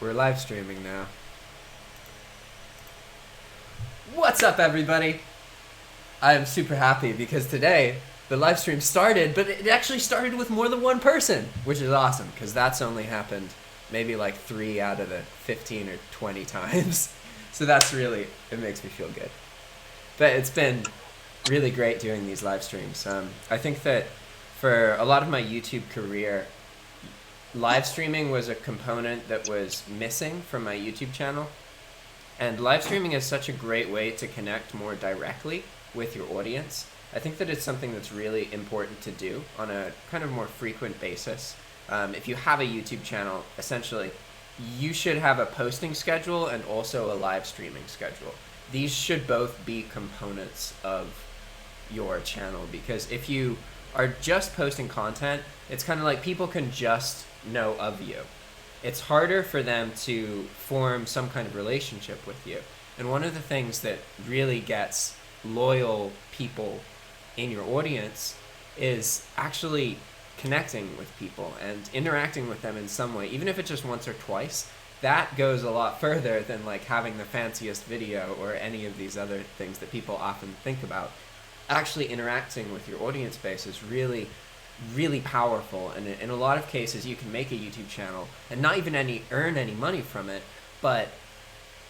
We're live streaming now. What's up, everybody? I am super happy because today the live stream started, but it actually started with more than one person, which is awesome because that's only happened maybe like 3 out of the 15 or 20 times. So that's really, it makes me feel good. But it's been really great doing these live streams. I think that for a lot of my YouTube career, live streaming was a component that was missing from my YouTube channel. And live streaming is such a great way to connect more directly with your audience. I think that it's something that's really important to do on a kind of more frequent basis. If you have a YouTube channel, essentially, you should have a posting schedule and also a live streaming schedule. These should both be components of your channel, because if you are just posting content, it's kind of like people can just know of you. It's harder for them to form some kind of relationship with you. And one of the things that really gets loyal people in your audience is actually connecting with people and interacting with them in some way, even if it's just once or twice. That goes a lot further than like having the fanciest video or any of these other things that people often think about. Actually interacting with your audience base is really powerful, and in a lot of cases you can make a YouTube channel and not even earn any money from it, but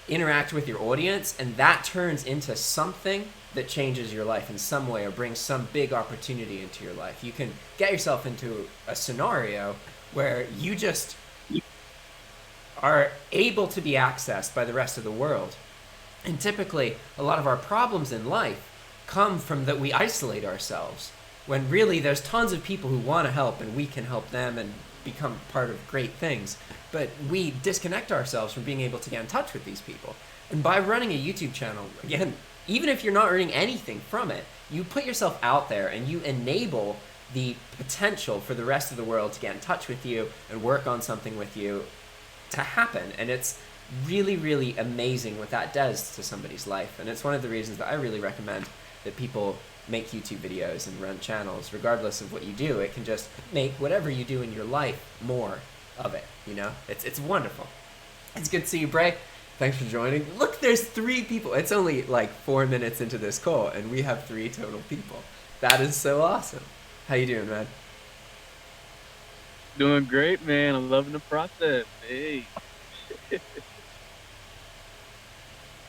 interact with your audience, and that turns into something that changes your life in some way or brings some big opportunity into your life. You can get yourself into a scenario where you just are able to be accessed by the rest of the world. And typically a lot of our problems in life come from that we isolate ourselves, when really there's tons of people who want to help and we can help them and become part of great things. But we disconnect ourselves from being able to get in touch with these people. And by running a YouTube channel, again, even if you're not earning anything from it, you put yourself out there and you enable the potential for the rest of the world to get in touch with you and work on something with you to happen. And it's really amazing what that does to somebody's life. And it's one of the reasons that I really recommend that people make YouTube videos and run channels. Regardless of what you do, it can just make whatever you do in your life more of it, you know? It's wonderful. It's good to see you, Bray. Thanks for joining. Look, there's 3 people. It's only like 4 minutes into this call and we have 3 total people. That is so awesome. How you doing, man? Doing great, man. I'm loving the process. Hey. Did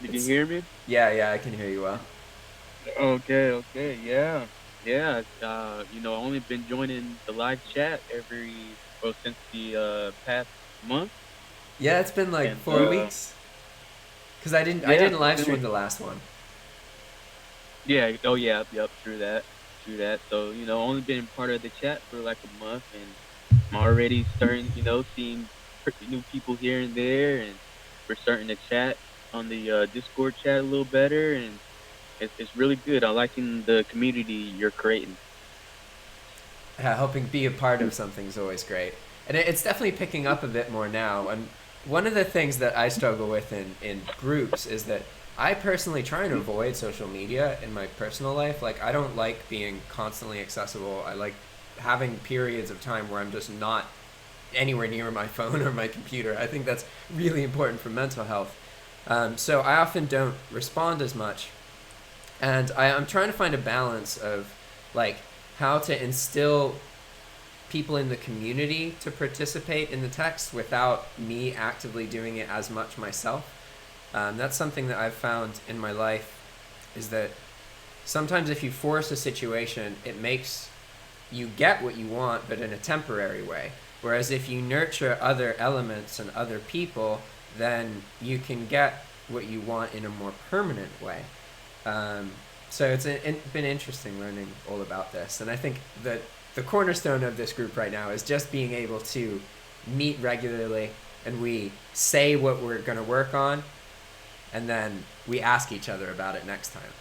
you hear me? Yeah, I can hear you well. Okay, yeah. I only been joining the live chat since the past month. Yeah, it's been like And 4 weeks. Cause I didn't live stream the last one. Yeah, yep, true that. So, only been part of the chat for like a month, and I'm already starting, seeing new people here and there, and we're starting to chat on the Discord chat a little better, and it's really good. I'm liking the community you're creating. Helping be a part of something is always great. And it's definitely picking up a bit more now. And one of the things that I struggle with in groups is that I personally try and avoid social media in my personal life. Like, I don't like being constantly accessible. I like having periods of time where I'm just not anywhere near my phone or my computer. I think that's really important for mental health. So I often don't respond as much. And I'm trying to find a balance of like how to instill people in the community to participate in the text without me actively doing it as much myself. That's something that I've found in my life, is that sometimes if you force a situation, it makes you get what you want, but in a temporary way. Whereas if you nurture other elements and other people, then you can get what you want in a more permanent way. So it's been interesting learning all about this. And I think that the cornerstone of this group right now is just being able to meet regularly, and we say what we're going to work on, and then we ask each other about it next time.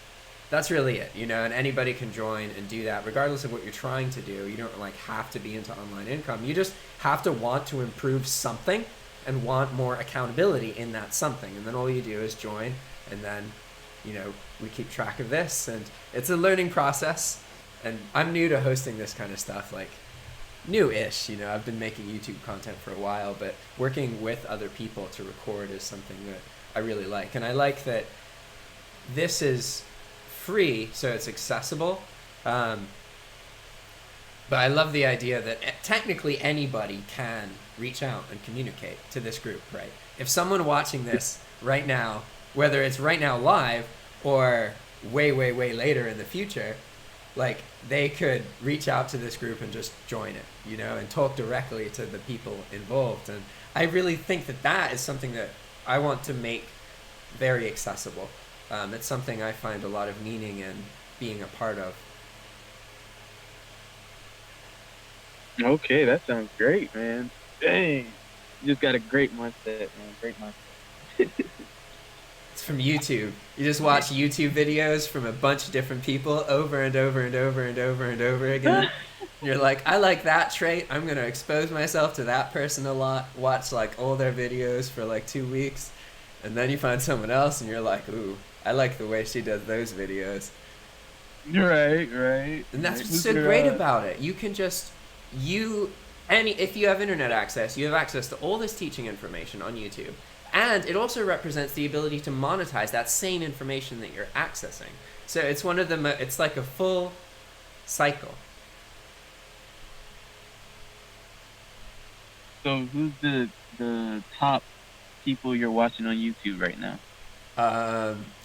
That's really it, and anybody can join and do that regardless of what you're trying to do. You don't like have to be into online income. You just have to want to improve something and want more accountability in that something. And then all you do is join, and then we keep track of this, and it's a learning process. And I'm new to hosting this kind of stuff. Like, new-ish. You know, I've been making YouTube content for a while, but working with other people to record is something that I really like. And I like that this is free, so it's accessible. But I love the idea that technically anybody can reach out and communicate to this group, right? If someone watching this right now, whether it's right now live or way, way, way later in the future, like they could reach out to this group and just join it, you know, and talk directly to the people involved. And I really think that that is something that I want to make very accessible. It's something I find a lot of meaning in being a part of. Okay, that sounds great, man. Dang, you just got a great mindset, man. Great mindset. It's from YouTube. You just watch YouTube videos from a bunch of different people over and over and over and over and over again. You're like, I like that trait. I'm going to expose myself to that person a lot. Watch like all their videos for like 2 weeks. And then you find someone else and you're like, ooh, I like the way she does those videos. Right. And that's what's so great about it. You can just, if you have internet access, you have access to all this teaching information on YouTube. And it also represents the ability to monetize that same information that you're accessing. So it's one of the, it's like a full cycle. So who's the top people you're watching on YouTube right now?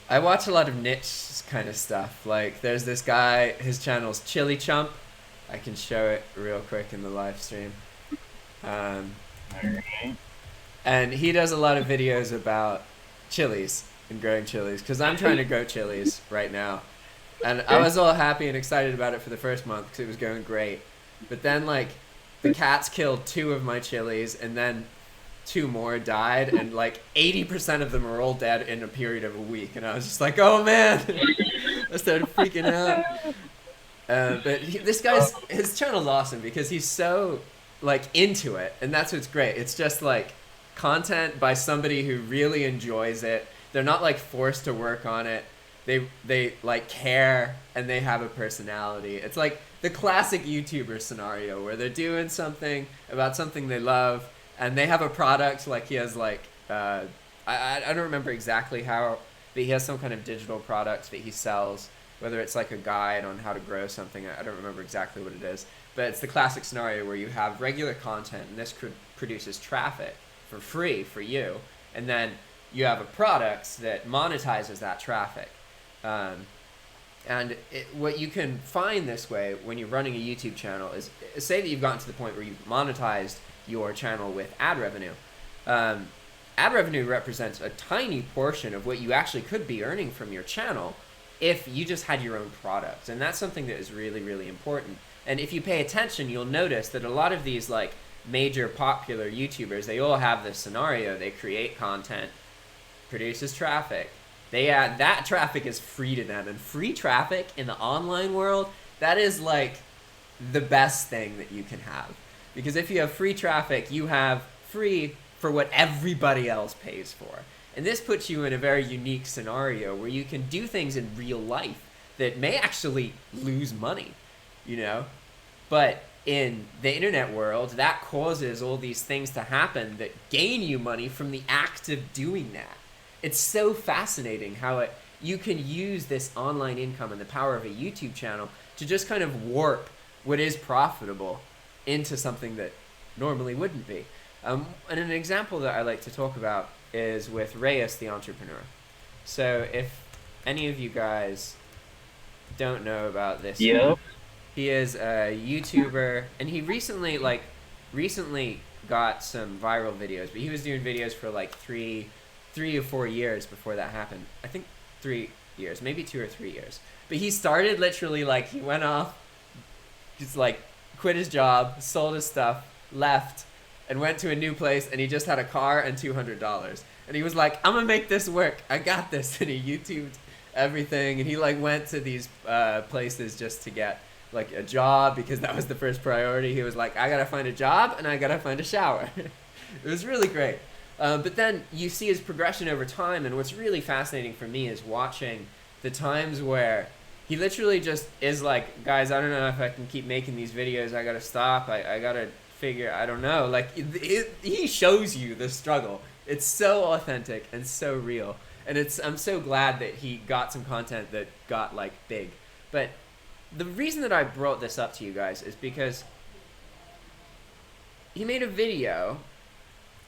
I watch a lot of niche kind of stuff. Like there's this guy, his channel's Chili Chump. I can show it real quick in the live stream. Alright. And he does a lot of videos about chilies and growing chilies, because I'm trying to grow chilies right now. And I was all happy and excited about it for the first month because it was going great. But then like the cats killed 2 of my chilies and then 2 more died, and like 80% of them are all dead in a period of a week. And I was just like, oh man, I started freaking out. But this guy's, his channel's awesome because he's so like into it, and that's what's great. It's just like content by somebody who really enjoys it. They're not like forced to work on it. They like care, and they have a personality. It's like the classic YouTuber scenario where they're doing something about something they love, and they have a product. Like he has like I don't remember exactly how, but he has some kind of digital product that he sells. Whether it's like a guide on how to grow something, I don't remember exactly what it is. But it's the classic scenario where you have regular content, and this produces traffic for free for you, and then you have a product that monetizes that traffic. And what you can find this way when you're running a YouTube channel is, say that you've gotten to the point where you've monetized your channel with ad revenue. Ad revenue represents a tiny portion of what you actually could be earning from your channel if you just had your own product. And that's something that is really, really important. And if you pay attention, you'll notice that a lot of these like major popular YouTubers, they all have this scenario. They create content, produces traffic. That traffic is free to them, and free traffic in the online world, that is like the best thing that you can have. Because if you have free traffic, you have free for what everybody else pays for. And this puts you in a very unique scenario where you can do things in real life that may actually lose money, you know? But in the internet world, that causes all these things to happen that gain you money from the act of doing that. It's so fascinating how you can use this online income and the power of a YouTube channel to just kind of warp what is profitable into something that normally wouldn't be. And an example that I like to talk about is with Reyes the entrepreneur. So if any of you guys don't know about this, Yep. he is a YouTuber, and he recently got some viral videos, but he was doing videos for like 3 or 4 years before that happened. I think 3 years, maybe 2 or 3 years. But he started literally like, he went off, just like quit his job, sold his stuff, left, and went to a new place, and he just had a car and $200. And he was like, I'm gonna make this work. I got this. And he YouTubed everything, and he like went to these places just to get like a job, because that was the first priority. He was like, I gotta find a job and I gotta find a shower. It was really great. But then you see his progression over time, and what's really fascinating for me is watching the times where he literally just is like, guys, I don't know if I can keep making these videos. I gotta stop. I gotta figure. I don't know. Like he shows you the struggle. It's so authentic and so real. And I'm so glad that he got some content that got like big. But the reason that I brought this up to you guys is because he made a video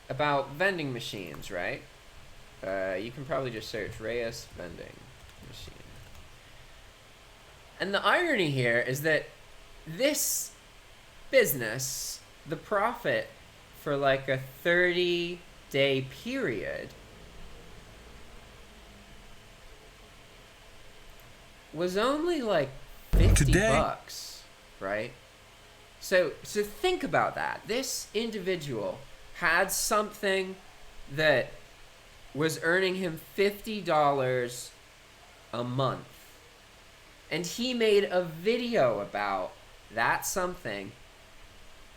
about vending machines, right? You can probably just search Reyes vending machine. And the irony here is that this business, the profit for like a 30-day period was only like $50, right? So think about that. This individual had something that was earning him $50 a month. And he made a video about that something.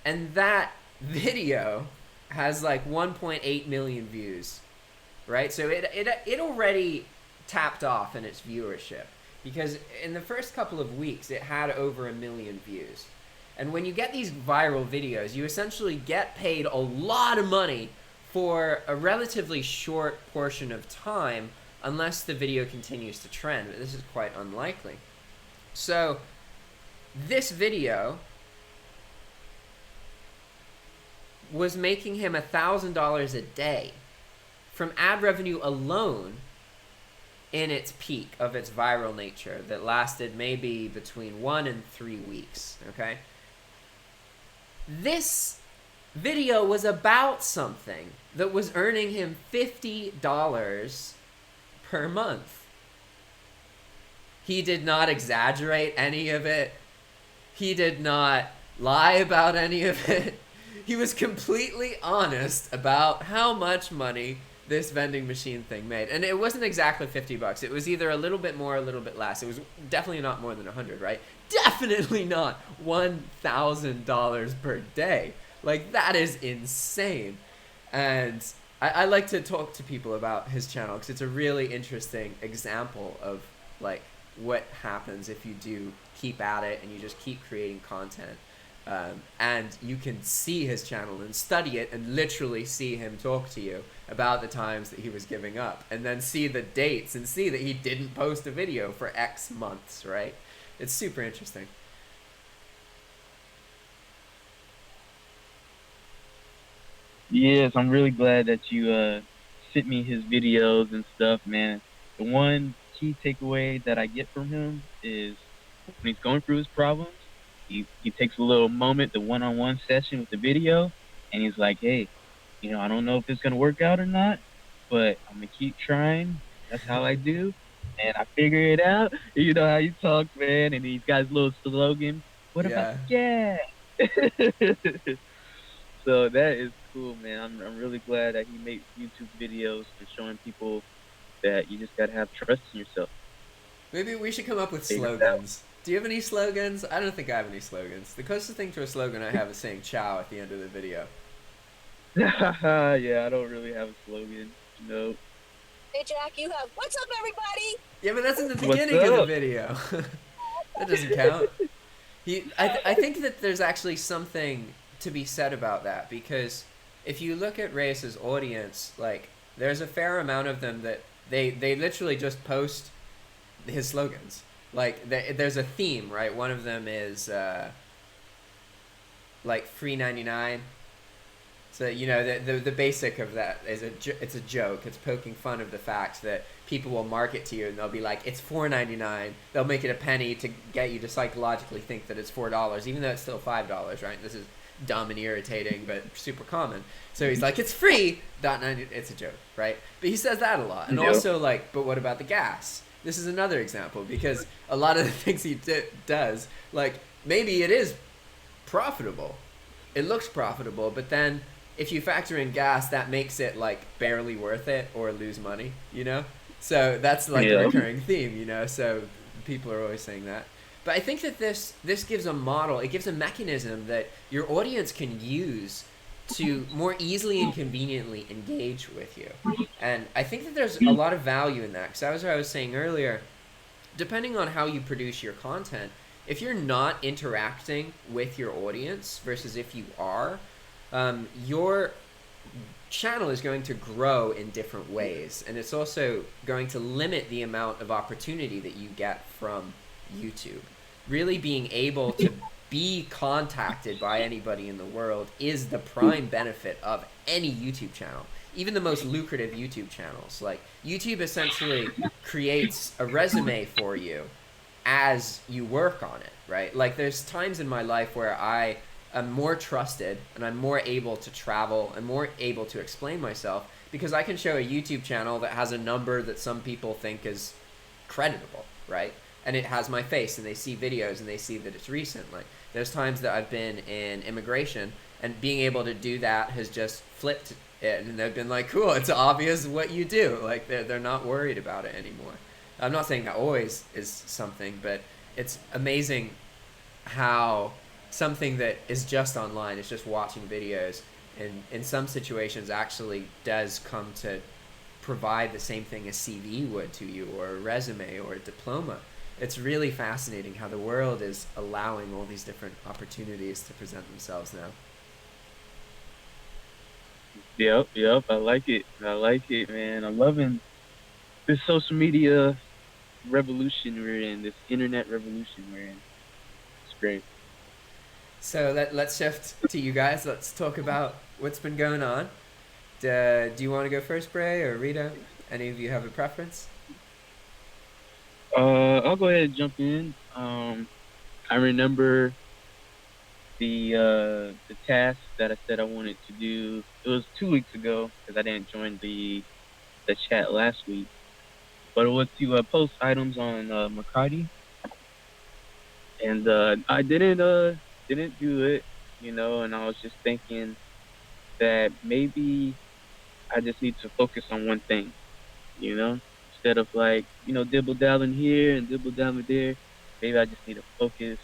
And that video has like 1.8 million views, right? So it already tapped off in its viewership. Because in the first couple of weeks, it had over 1 million views. And when you get these viral videos, you essentially get paid a lot of money for a relatively short portion of time, unless the video continues to trend. But this is quite unlikely. So this video was making him $1,000 a day from ad revenue alone in its peak of its viral nature that lasted maybe between 1 and 3 weeks, okay? This video was about something that was earning him $50 per month. He did not exaggerate any of it. He did not lie about any of it. He was completely honest about how much money this vending machine thing made. And it wasn't exactly $50. It was either a little bit more, a little bit less. It was definitely not more than 100, right? Definitely not $1,000 per day. Like, that is insane. And I like to talk to people about his channel because it's a really interesting example of, like, what happens if you do keep at it and you just keep creating content. And you can see his channel and study it and literally see him talk to you about the times that he was giving up, and then see the dates and see that he didn't post a video for X months, right? It's super interesting. Yes, I'm really glad that you sent me his videos and stuff, man. The one key takeaway that I get from him is when he's going through his problems, he takes a little moment, the one-on-one session with the video, and he's like, hey, I don't know if it's going to work out or not, but I'm going to keep trying. That's how I do. And I figure it out. You know how he talks, man, and he's got his little slogan. What about, yeah. So that is cool, man. I'm really glad that he makes YouTube videos for showing people that you just got to have trust in yourself. Maybe we should come up with slogans. Do you have any slogans? I don't think I have any slogans. The closest thing to a slogan I have is saying ciao at the end of the video. Yeah, I don't really have a slogan. No. Hey, Jack, you have, what's up, everybody? Yeah, but that's in the beginning of the video. That doesn't count. I think that there's actually something to be said about that, because if you look at Reyes' audience, like, there's a fair amount of them that they literally just post his slogans. Like, there's a theme, right? One of them is, like, free 99. So, the basic of that is it's a joke. It's poking fun of the fact that people will market to you and they'll be like, it's $4.99. They'll make it a penny to get you to psychologically think that it's $4, even though it's still $5, right? This is dumb and irritating, but super common. So he's like, it's free, .90. It's a joke, right? But he says that a lot. And also, like, but what about the gas? This is another example, because a lot of the things he does, like, maybe it is profitable. It looks profitable, but then if you factor in gas, that makes it, like, barely worth it or lose money, So that's, like, a recurring theme, So people are always saying that. But I think that this gives a model. It gives a mechanism that your audience can use to more easily and conveniently engage with you. And I think that there's a lot of value in that. Because as I was saying earlier, depending on how you produce your content, if you're not interacting with your audience versus if you are, your channel is going to grow in different ways, and it's also going to limit the amount of opportunity that you get from YouTube. Really being able to be contacted by anybody in the world is the prime benefit of any YouTube channel. Even the most lucrative YouTube channels. Like, YouTube essentially creates a resume for you as you work on it, right? Like, there's times in my life where I am more trusted and I'm more able to travel and more able to explain myself because I can show a YouTube channel that has a number that some people think is creditable, right? And it has my face, and they see videos and they see that it's recent. Like, there's times that I've been in immigration, and being able to do that has just flipped it, and they've been like, cool, it's obvious what you do. Like, they're not worried about it anymore. I'm not saying that always is something, but it's amazing how something that is just online, is just watching videos, and in some situations actually does come to provide the same thing a CV would to you, or a resume, or a diploma. It's really fascinating how the world is allowing all these different opportunities to present themselves now. Yep. I like it, man. I'm loving this social media revolution we're in, this internet revolution we're in. It's great. So let's shift to you guys. Let's talk about what's been going on. Do you want to go first, Bray or Rita? Any of you have a preference? I'll go ahead and jump in. I remember the task that I said I wanted to do. It was 2 weeks ago because I didn't join the chat last week. But it was to post items on Mercari, and I didn't do it, and I was just thinking that maybe I just need to focus on one thing, instead of like, dibble dabbling here and dibble dabbling there. Maybe I just need to focus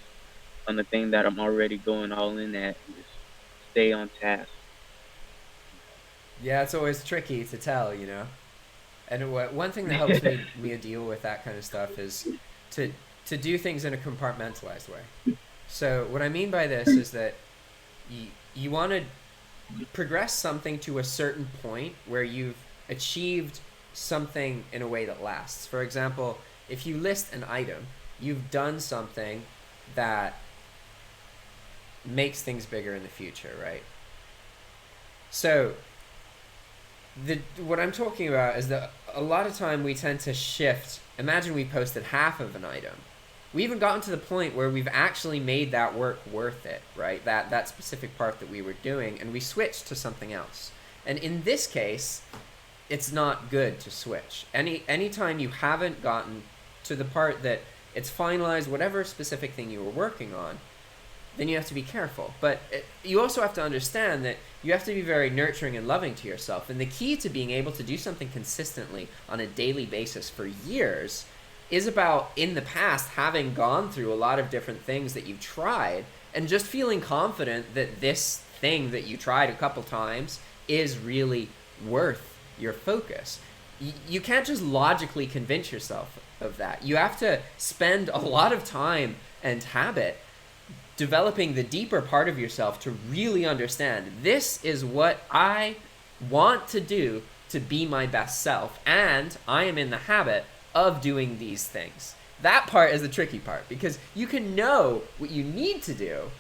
on the thing that I'm already going all in at and just stay on task. Yeah, it's always tricky to tell, And one thing that helps me deal with that kind of stuff is to do things in a compartmentalized way. So what I mean by this is that you want to progress something to a certain point where you've achieved something in a way that lasts. For example, if you list an item, you've done something that makes things bigger in the future, right? So what I'm talking about is that a lot of time we tend to shift. Imagine we posted half of an item. We haven't gotten to the point where we've actually made that work worth it, right? That specific part that we were doing, and we switched to something else. And in this case, it's not good to switch. Anytime you haven't gotten to the part that it's finalized, whatever specific thing you were working on, then you have to be careful. But you also have to understand that you have to be very nurturing and loving to yourself. And the key to being able to do something consistently on a daily basis for years is about, in the past, having gone through a lot of different things that you've tried and just feeling confident that this thing that you tried a couple times is really worth your focus. You can't just logically convince yourself of that. You have to spend a lot of time and habit developing the deeper part of yourself to really understand, this is what I want to do to be my best self, and I am in the habit of doing these things. That part is the tricky part, because you can know what you need to do,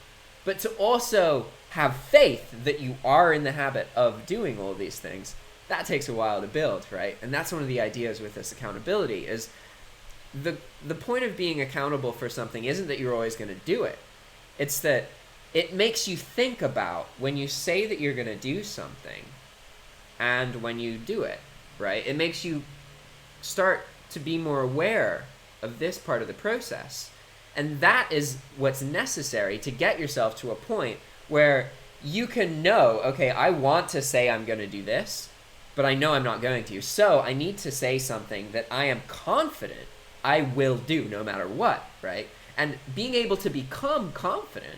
but to also have faith that you are in the habit of doing all these things, that takes a while to build, right? And that's one of the ideas with this accountability, is the point of being accountable for something isn't that you're always going to do it. It's that it makes you think about when you say that you're going to do something and when you do it, right? It makes you start to be more aware of this part of the process. And that is what's necessary to get yourself to a point where you can know, okay, I want to say I'm going to do this, but I know I'm not going to. So I need to say something that I am confident I will do no matter what, right? And being able to become confident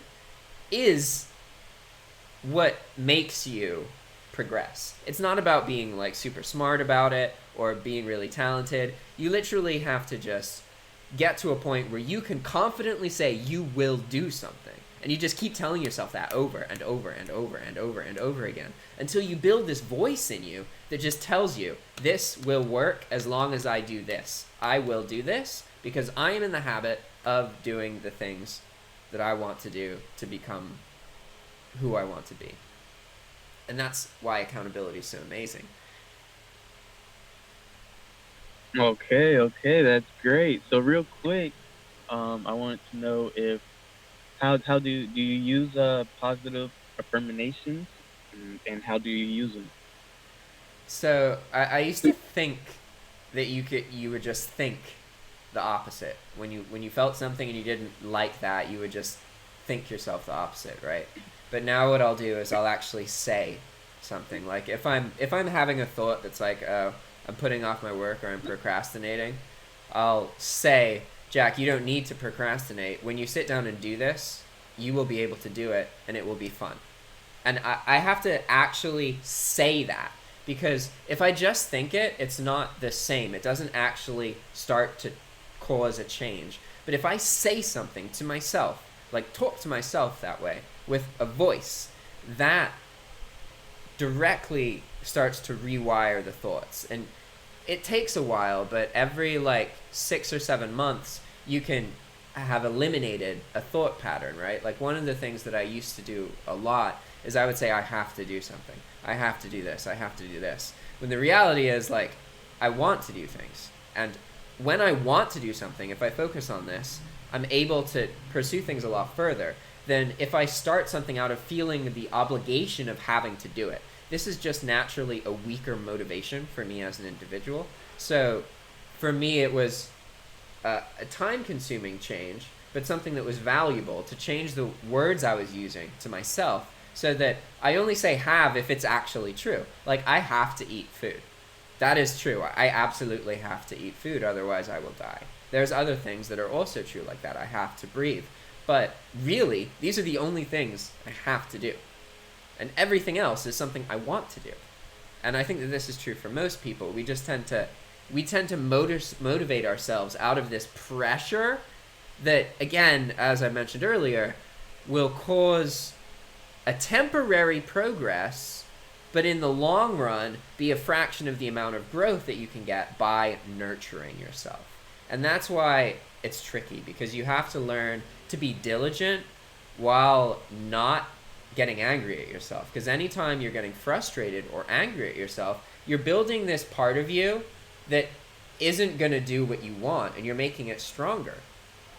is what makes you progress. It's not about being like super smart about it or being really talented. You literally have to just get to a point where you can confidently say you will do something. And you just keep telling yourself that over and over and over and over and over again until you build this voice in you that just tells you, this will work as long as I do this. I will do this because I am in the habit of doing the things that I want to do to become who I want to be. And that's why accountability is so amazing. Okay, that's great. So real quick, I wanted to know if how do you use positive affirmations, and how do you use them? So I used to think that you would just think the opposite. When you felt something and you didn't like that, you would just think yourself the opposite, right? But now what I'll do is I'll actually say something. Like if I'm having a thought that's like, oh, I'm putting off my work or I'm procrastinating, I'll say, Jack, you don't need to procrastinate. When you sit down and do this, you will be able to do it and it will be fun. And I have to actually say that, because if I just think it, it's not the same. It doesn't actually start to cause a change. But if I say something to myself, like talk to myself that way with a voice, that directly starts to rewire the thoughts. And it takes a while, but every like 6 or 7 months, you can have eliminated a thought pattern, right? Like one of the things that I used to do a lot is I would say, I have to do something. I have to do this. I have to do this. When the reality is like, I want to do things. And when I want to do something, if I focus on this, I'm able to pursue things a lot further than if I start something out of feeling the obligation of having to do it. This is just naturally a weaker motivation for me as an individual. So for me, it was a time-consuming change, but something that was valuable to change the words I was using to myself so that I only say have if it's actually true. Like, I have to eat food. That is true. I absolutely have to eat food, otherwise I will die. There's other things that are also true like that. I have to breathe. But really, these are the only things I have to do. And everything else is something I want to do. And I think that this is true for most people. We just tend to motivate ourselves out of this pressure that, again, as I mentioned earlier, will cause a temporary progress, but in the long run, be a fraction of the amount of growth that you can get by nurturing yourself. And that's why it's tricky, because you have to learn to be diligent while not getting angry at yourself. Because anytime you're getting frustrated or angry at yourself, you're building this part of you that isn't going to do what you want, and you're making it stronger.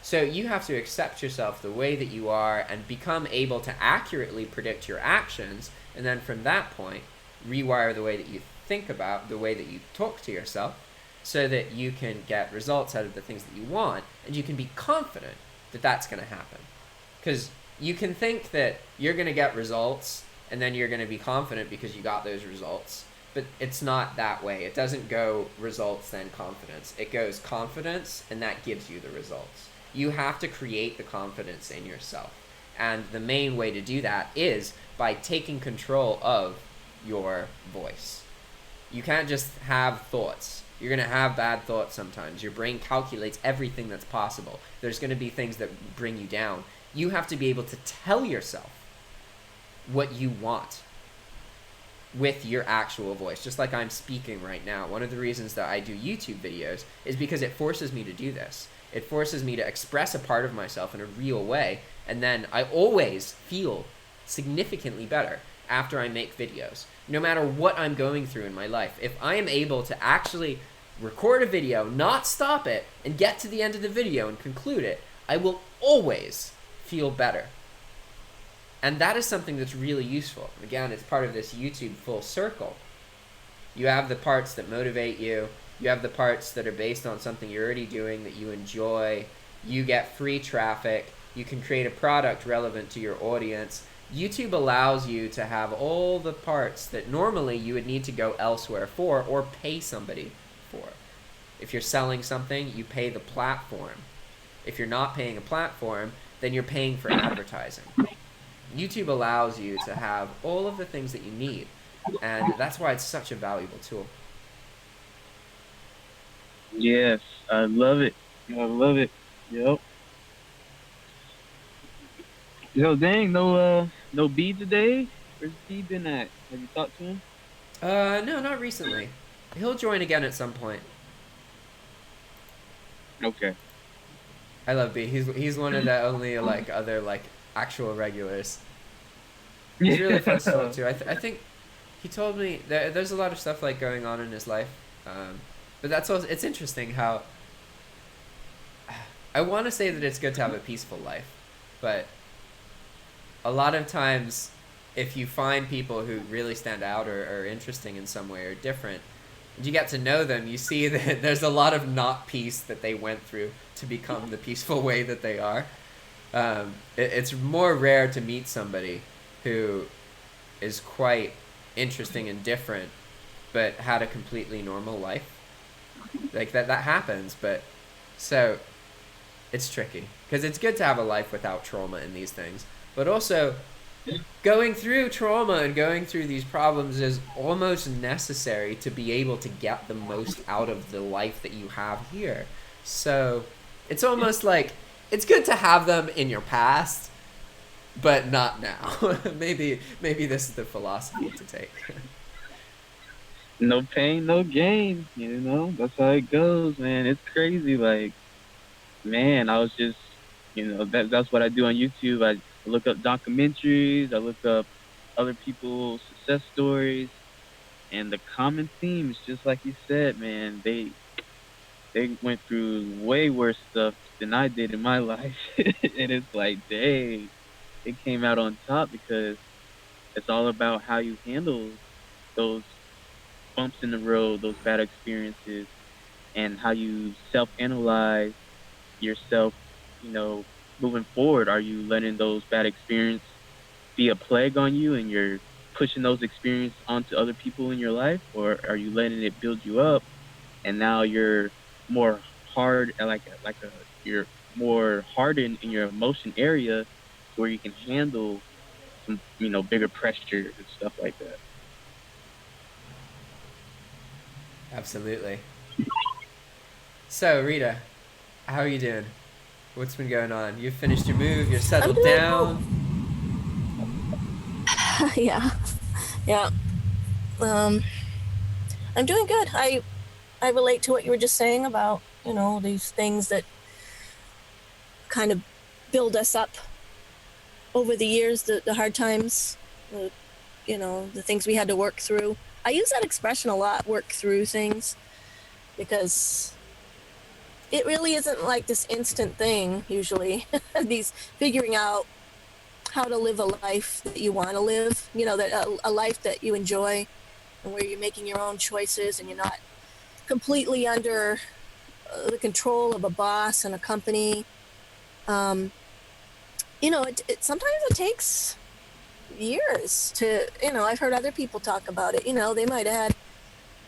So you have to accept yourself the way that you are and become able to accurately predict your actions, and then from that point, rewire the way that you think about, the way that you talk to yourself, so that you can get results out of the things that you want, and you can be confident that that's going to happen. Because you can think that you're going to get results, and then you're going to be confident because you got those results. But it's not that way. It doesn't go results, then confidence. It goes confidence, and that gives you the results. You have to create the confidence in yourself. And the main way to do that is by taking control of your voice. You can't just have thoughts. You're going to have bad thoughts sometimes. Your brain calculates everything that's possible. There's going to be things that bring you down. You have to be able to tell yourself what you want with your actual voice, just like I'm speaking right now. One of the reasons that I do YouTube videos is because it forces me to do this. It forces me to express a part of myself in a real way, and then I always feel significantly better after I make videos. No matter what I'm going through in my life, if I am able to actually record a video, not stop it, and get to the end of the video and conclude it, I will always feel better. And that is something that's really useful. Again, it's part of this YouTube full circle. You have the parts that motivate you. You have the parts that are based on something you're already doing that you enjoy. You get free traffic. You can create a product relevant to your audience. YouTube allows you to have all the parts that normally you would need to go elsewhere for or pay somebody for. If you're selling something, you pay the platform. If you're not paying a platform, then you're paying for advertising. YouTube allows you to have all of the things that you need, and that's why it's such a valuable tool. Yes, I love it. I love it. Yep. Yo, dang, no B today. Where's B been at? Have you talked to him? No, not recently. He'll join again at some point. Okay. I love B. He's one of the only like other like actual regulars. He's really fun to talk to. I think he told me there's a lot of stuff like going on in his life, but that's also it's interesting how I want to say that it's good to have a peaceful life, but a lot of times if you find people who really stand out or are interesting in some way or different, and you get to know them, you see that there's a lot of not peace that they went through to become the peaceful way that they are. It's more rare to meet somebody who is quite interesting and different, but had a completely normal life. Like that happens, but so it's tricky because it's good to have a life without trauma in these things, but also going through trauma and going through these problems is almost necessary to be able to get the most out of the life that you have here. So it's almost like it's good to have them in your past, but not now. maybe this is the philosophy to take. No pain, no gain. You know, that's how it goes, man. It's crazy. Like, man, I was just, that's what I do on YouTube. I look up documentaries. I look up other people's success stories, and the common theme is just like you said, man. They went through way worse stuff than I did in my life, and it's like, dang, they came out on top because it's all about how you handle those bumps in the road, those bad experiences, and how you self-analyze yourself, you know, moving forward. Are you letting those bad experiences be a plague on you and you're pushing those experiences onto other people in your life, or are you letting it build you up and now you're more hard, you're more hardened in your emotion area where you can handle some, bigger pressure and stuff like that. Absolutely. So Rita, how are you doing? What's been going on? You've finished your move. You're I'm settled doing down. yeah, yeah. Um, I'm doing good. I relate to what you were just saying about these things that kind of build us up over the years, the hard times, the, the things we had to work through. I use that expression a lot, work through things, because it really isn't like this instant thing usually. These figuring out how to live a life that you want to live, that a life that you enjoy and where you're making your own choices and you're not completely under the control of a boss and a company. Sometimes it takes years to, I've heard other people talk about it. They might have had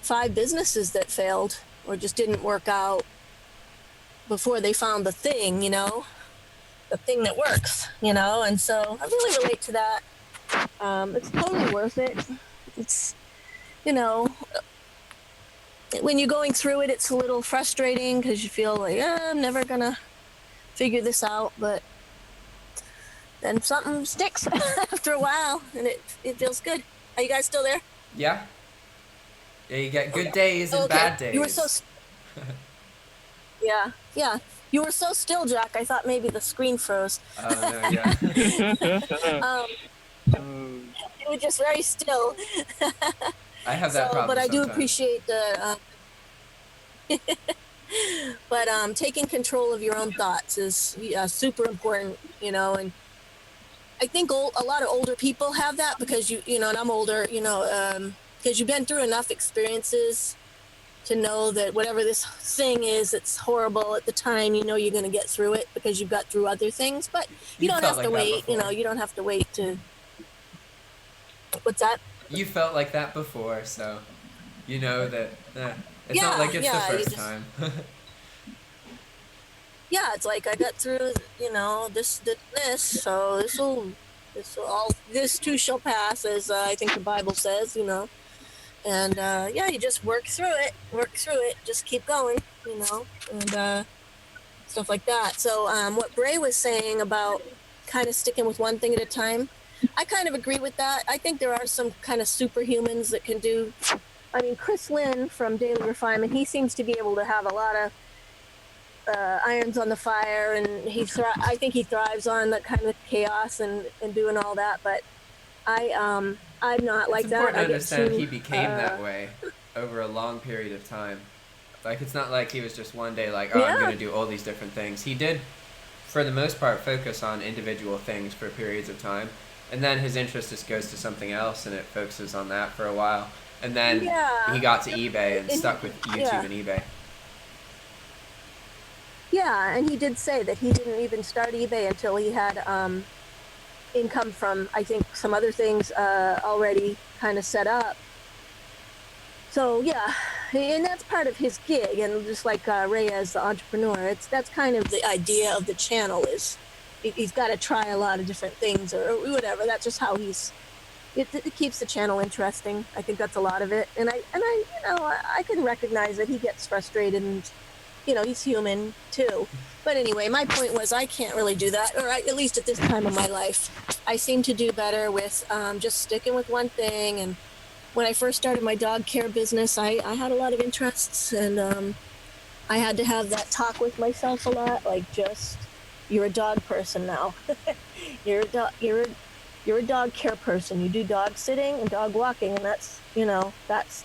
5 businesses that failed or just didn't work out before they found the thing, the thing that works, and so I really relate to that. It's totally worth it. It's, you know, when you're going through it, it's a little frustrating because you feel like, I'm never gonna figure this out, but then something sticks after a while and it feels good. Are you guys still there? Yeah. Yeah, you get good days and Okay. bad days. You were so yeah. You were so still, Jack. I thought maybe the screen froze. Oh no, yeah. You were just very still. I have that problem. But I do sometimes. appreciate the. But taking control of your own thoughts is super important, and I think a lot of older people have that because and I'm older, because you've been through enough experiences to know that whatever this thing is, it's horrible at the time, you're going to get through it because you've got through other things, but you don't have to wait, you don't have to wait to. What's that? You felt like that before, so you know that it's not like it's the first time. Yeah, it's like I got through, this, so this too shall pass, as I think the Bible says, and you just work through it, just keep going, and stuff like that. So what Bray was saying about kind of sticking with one thing at a time, I kind of agree with that. I think there are some kind of superhumans that can do. I mean, Chris Lynn from Daily Refinement, he seems to be able to have a lot of irons on the fire, and I think he thrives on that kind of chaos and doing all that. But I'm not It's like that. important to I get understand too he became that way over a long period of time. Like, it's not like he was just one day like, oh, I'm going yeah. to do all these different things. He did, for the most part, focus on individual things for periods of time. And then his interest just goes to something else, and it focuses on that for a while. And then he Yeah. got to eBay and And stuck with YouTube yeah. and eBay. Yeah, and he did say that he didn't even start eBay until he had income from, I think, some other things already kind of set up. So yeah, and that's part of his gig. And just like Ray as the entrepreneur, that's kind of the idea of the channel is he's got to try a lot of different things or whatever. That's just how it keeps the channel interesting. I think that's a lot of it. And I can recognize that he gets frustrated and he's human too. But anyway, my point was I can't really do that, or at least at this time of my life. I seem to do better with just sticking with one thing. And when I first started my dog care business, I had a lot of interests, and I had to have that talk with myself a lot, like just, you're a dog person now. you're a dog, you're a dog care person. You do dog sitting and dog walking, and that's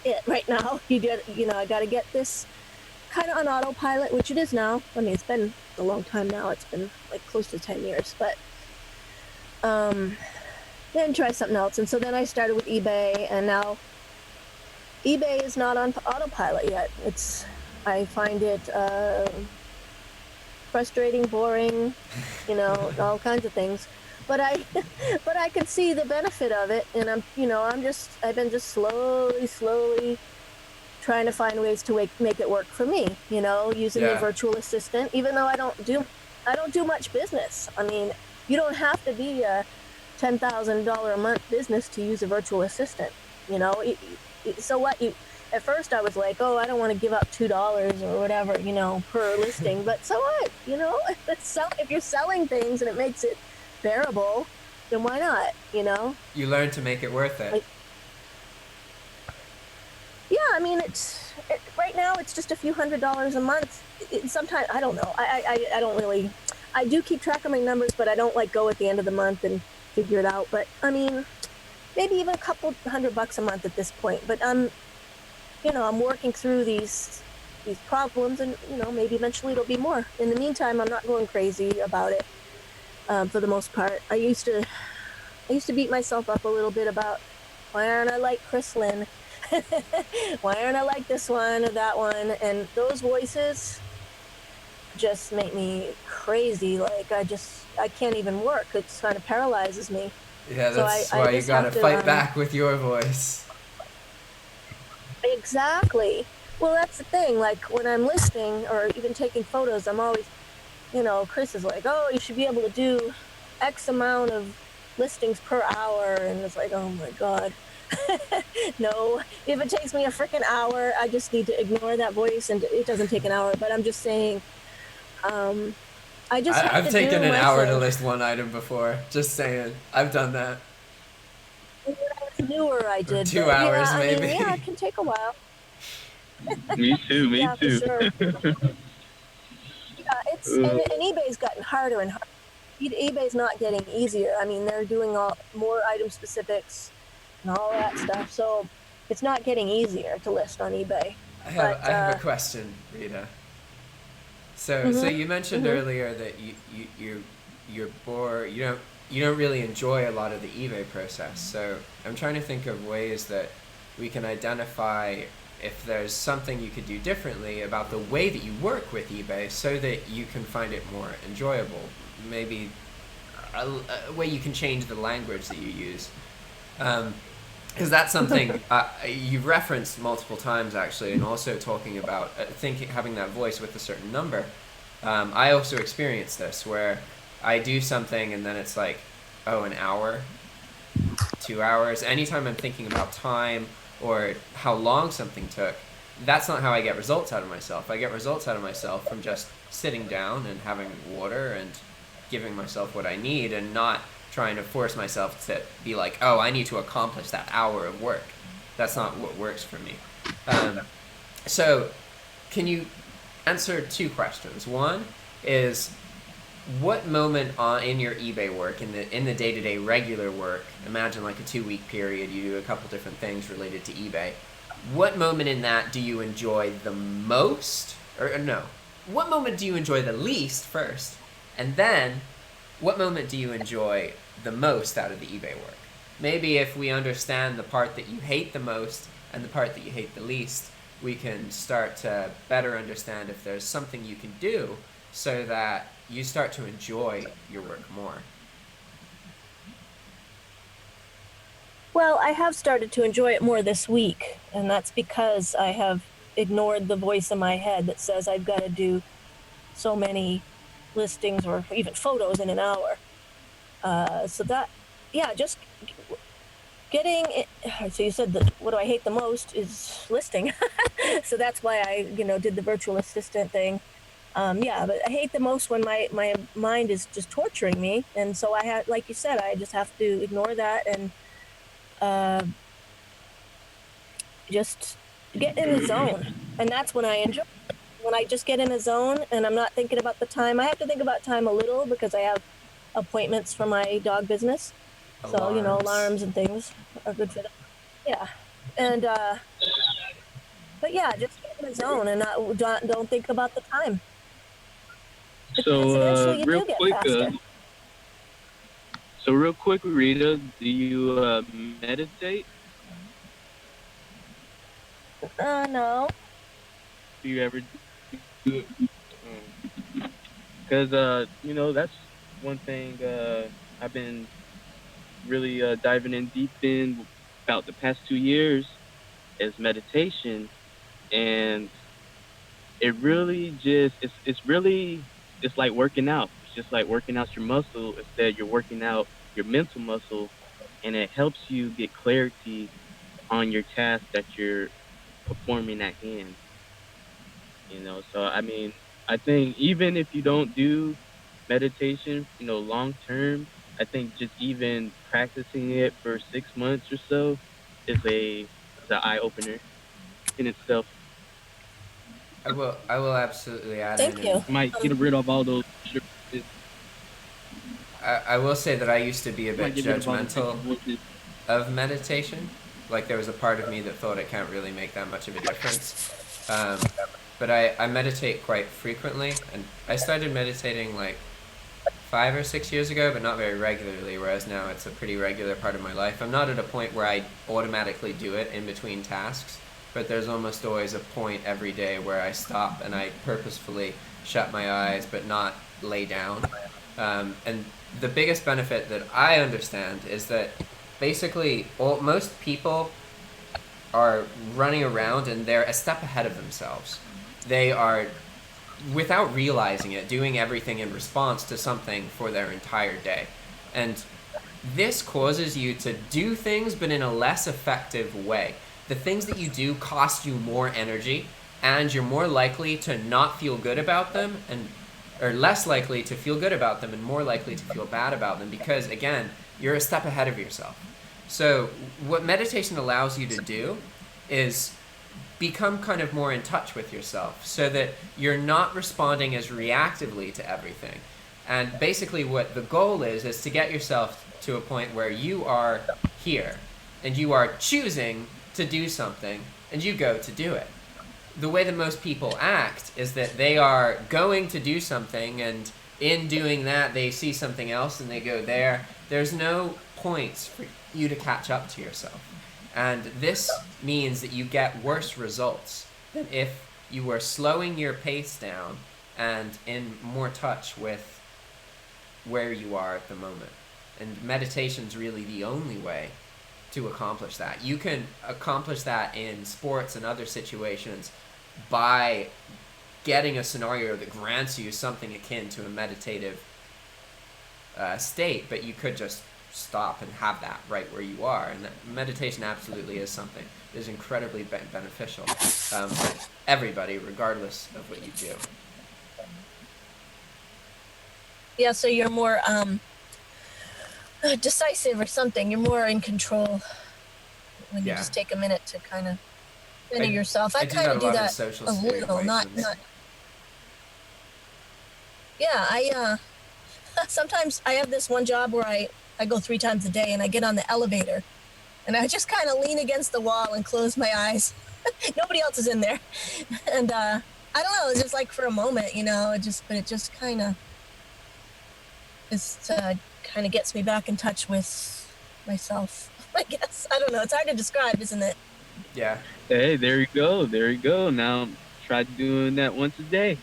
it right now. I got to get this kind of on autopilot, which it is now. I mean, it's been a long time now. It's been like close to 10 years, but then try something else. And so then I started with eBay, and now eBay is not on autopilot yet. I find it frustrating, boring, all kinds of things. But I can see the benefit of it, and I've been just slowly trying to find ways to make it work for me, using the virtual assistant, even though I don't do much business. I mean, you don't have to be a $10,000 a month business to use a virtual assistant, so what at first I was like, oh, I don't want to give up $2 or whatever, per listing, but so what, if you're selling things and it makes it bearable, then why not, You learn to make it worth it. Yeah, I mean, right now it's just a few $100s a month. Sometimes, I don't know. I don't really, I do keep track of my numbers, but I don't go at the end of the month and figure it out. But I mean, maybe even a couple $100 a month at this point. But I'm working through these problems, and maybe eventually it'll be more. In the meantime, I'm not going crazy about it. For the most part, I used to beat myself up a little bit about why aren't I like Chris Lynn? Why aren't I like this one or that one? And those voices just make me crazy. Like I can't even work. It kind of paralyzes me. Yeah, that's why you gotta fight back with your voice. Exactly. Well, that's the thing. Like when I'm listing or even taking photos, I'm always, Chris is like, oh, you should be able to do X amount of listings per hour. And it's like, oh my God. No, if it takes me a freaking hour, I just need to ignore that voice, and it doesn't take an hour. But I'm just saying, I've taken an hour to list one item before. Just saying, I've done that. When I was newer, I did. 2 hours, yeah, maybe. I mean, yeah, it can take a while. Me too. Yeah, for sure. Yeah, and eBay's gotten harder and harder. eBay's not getting easier. I mean, they're doing more item specifics and all that stuff. So it's not getting easier to list on eBay. I have a question, Rita. So you mentioned earlier that you're bored. You don't really enjoy a lot of the eBay process. So I'm trying to think of ways that we can identify if there's something you could do differently about the way that you work with eBay so that you can find it more enjoyable. Maybe a way you can change the language that you use. Because that's something you've referenced multiple times, actually, and also talking about having that voice with a certain number. I also experience this where I do something and then it's like, oh, an hour, 2 hours. Anytime I'm thinking about time or how long something took, that's not how I get results out of myself. I get results out of myself from just sitting down and having water and giving myself what I need, and not trying to force myself to be like, oh, I need to accomplish that hour of work. That's not what works for me. So can you answer two questions? One is, what moment in your eBay work, in the day-to-day regular work, imagine like a 2-week period, you do a couple different things related to eBay. What moment in that do you enjoy the most? Or no, what moment do you enjoy the least first? And then, what moment do you enjoy the most out of the eBay work? Maybe if we understand the part that you hate the most and the part that you hate the least, we can start to better understand if there's something you can do so that you start to enjoy your work more. Well, I have started to enjoy it more this week, and that's because I have ignored the voice in my head that says I've got to do so many listings or even photos in an hour. So that, yeah, just getting it. So you said that what do I hate the most is listing. So that's why I, did the virtual assistant thing. Yeah, but I hate the most when my mind is just torturing me. And so I had, like you said, I just have to ignore that and just get in the zone. And that's when I enjoy it. When I just get in a zone and I'm not thinking about the time. I have to think about time a little because I have appointments for my dog business. Alarms. So, alarms and things are good for that. Yeah. And, but yeah, just get in the zone and don't think about the time. Because eventually you do get faster. So real quick, Rita, do you meditate? No. Do you ever do it? Because that's one thing I've been really diving in deep in about the past 2 years is meditation, and it really just it's like working out. It's just like working out your muscle. Instead, you're working out your mental muscle, and it helps you get clarity on your task that you're performing at hand. So I mean, I think even if you don't do meditation, long term, I think just even practicing it for 6 months or so is an eye opener in itself. I will absolutely add Thank in, you. and Might get rid of all those. I will say that I used to be a bit Might get rid of all judgmental the voices. of meditation. Like, there was a part of me that thought it can't really make that much of a difference. But I meditate quite frequently, and I started meditating like 5 or 6 years ago, but not very regularly, whereas now it's a pretty regular part of my life. I'm not at a point where I automatically do it in between tasks, but there's almost always a point every day where I stop and I purposefully shut my eyes but not lay down. And the biggest benefit that I understand is that basically most people are running around and they're a step ahead of themselves. They are, without realizing it, doing everything in response to something for their entire day. And this causes you to do things, but in a less effective way. The things that you do cost you more energy, and you're more likely to not feel good about them, or less likely to feel good about them and more likely to feel bad about them, because, again, you're a step ahead of yourself. So what meditation allows you to do is become kind of more in touch with yourself so that you're not responding as reactively to everything. And basically what the goal is to get yourself to a point where you are here and you are choosing to do something and you go to do it. The way that most people act is that they are going to do something, and in doing that they see something else and they go there. There's no points for you to catch up to yourself. And this means that you get worse results than if you were slowing your pace down and in more touch with where you are at the moment. And meditation's really the only way to accomplish that. You can accomplish that in sports and other situations by getting a scenario that grants you something akin to a meditative state, but you could just stop and have that right where you are. And that meditation absolutely is something that is incredibly beneficial for everybody, regardless of what you do. Yeah, so you're more decisive or something. You're more in control when you just take a minute to kind of center yourself. I do kind that of do in that social a little, not. Yeah, I sometimes I have this one job where I go 3 times a day, and I get on the elevator, and I just kind of lean against the wall and close my eyes. Nobody else is in there, and I don't know. It's just like for a moment, you know. It just kind of gets me back in touch with myself. I guess I don't know. It's hard to describe, isn't it? Yeah. Hey, there you go. There you go. Now try doing that once a day.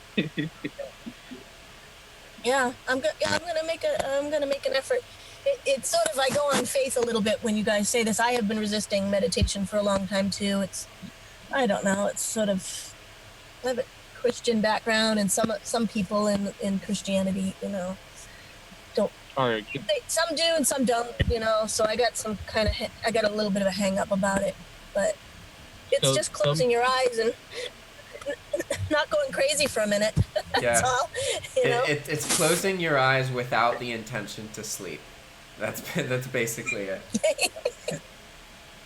Yeah, I'm gonna make an effort. It's sort of, I go on faith a little bit when you guys say this. I have been resisting meditation for a long time too. I don't know. It's sort of, I have a Christian background, and some people in Christianity, you know, don't. Some do and some don't, you know. So I got I got a little bit of a hang up about it, but it's just closing your eyes and not going crazy for a minute. That's all. You know? It's closing your eyes without the intention to sleep. That's basically it.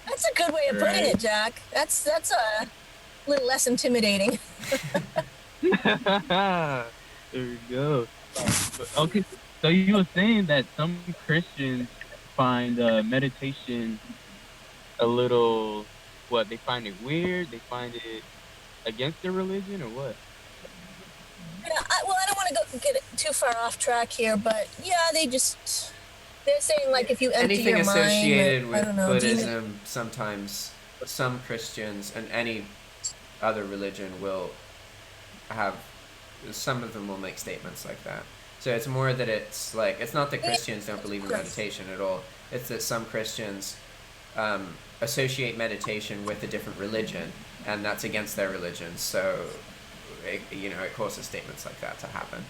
That's a good way of putting it, Jack. That's a little less intimidating. There you go. Okay, so you were saying that some Christians find meditation a little, what, they find it weird? They find it against their religion, or what? Yeah, I don't want to get it too far off track here, but yeah, they're saying, like, if you empty anything your associated mind, with Buddhism, sometimes some Christians and any other religion will have, some of them will make statements like that. So it's more that it's like, it's not that Christians don't believe in meditation at all. It's that some Christians associate meditation with a different religion, and that's against their religion. So it causes statements like that to happen.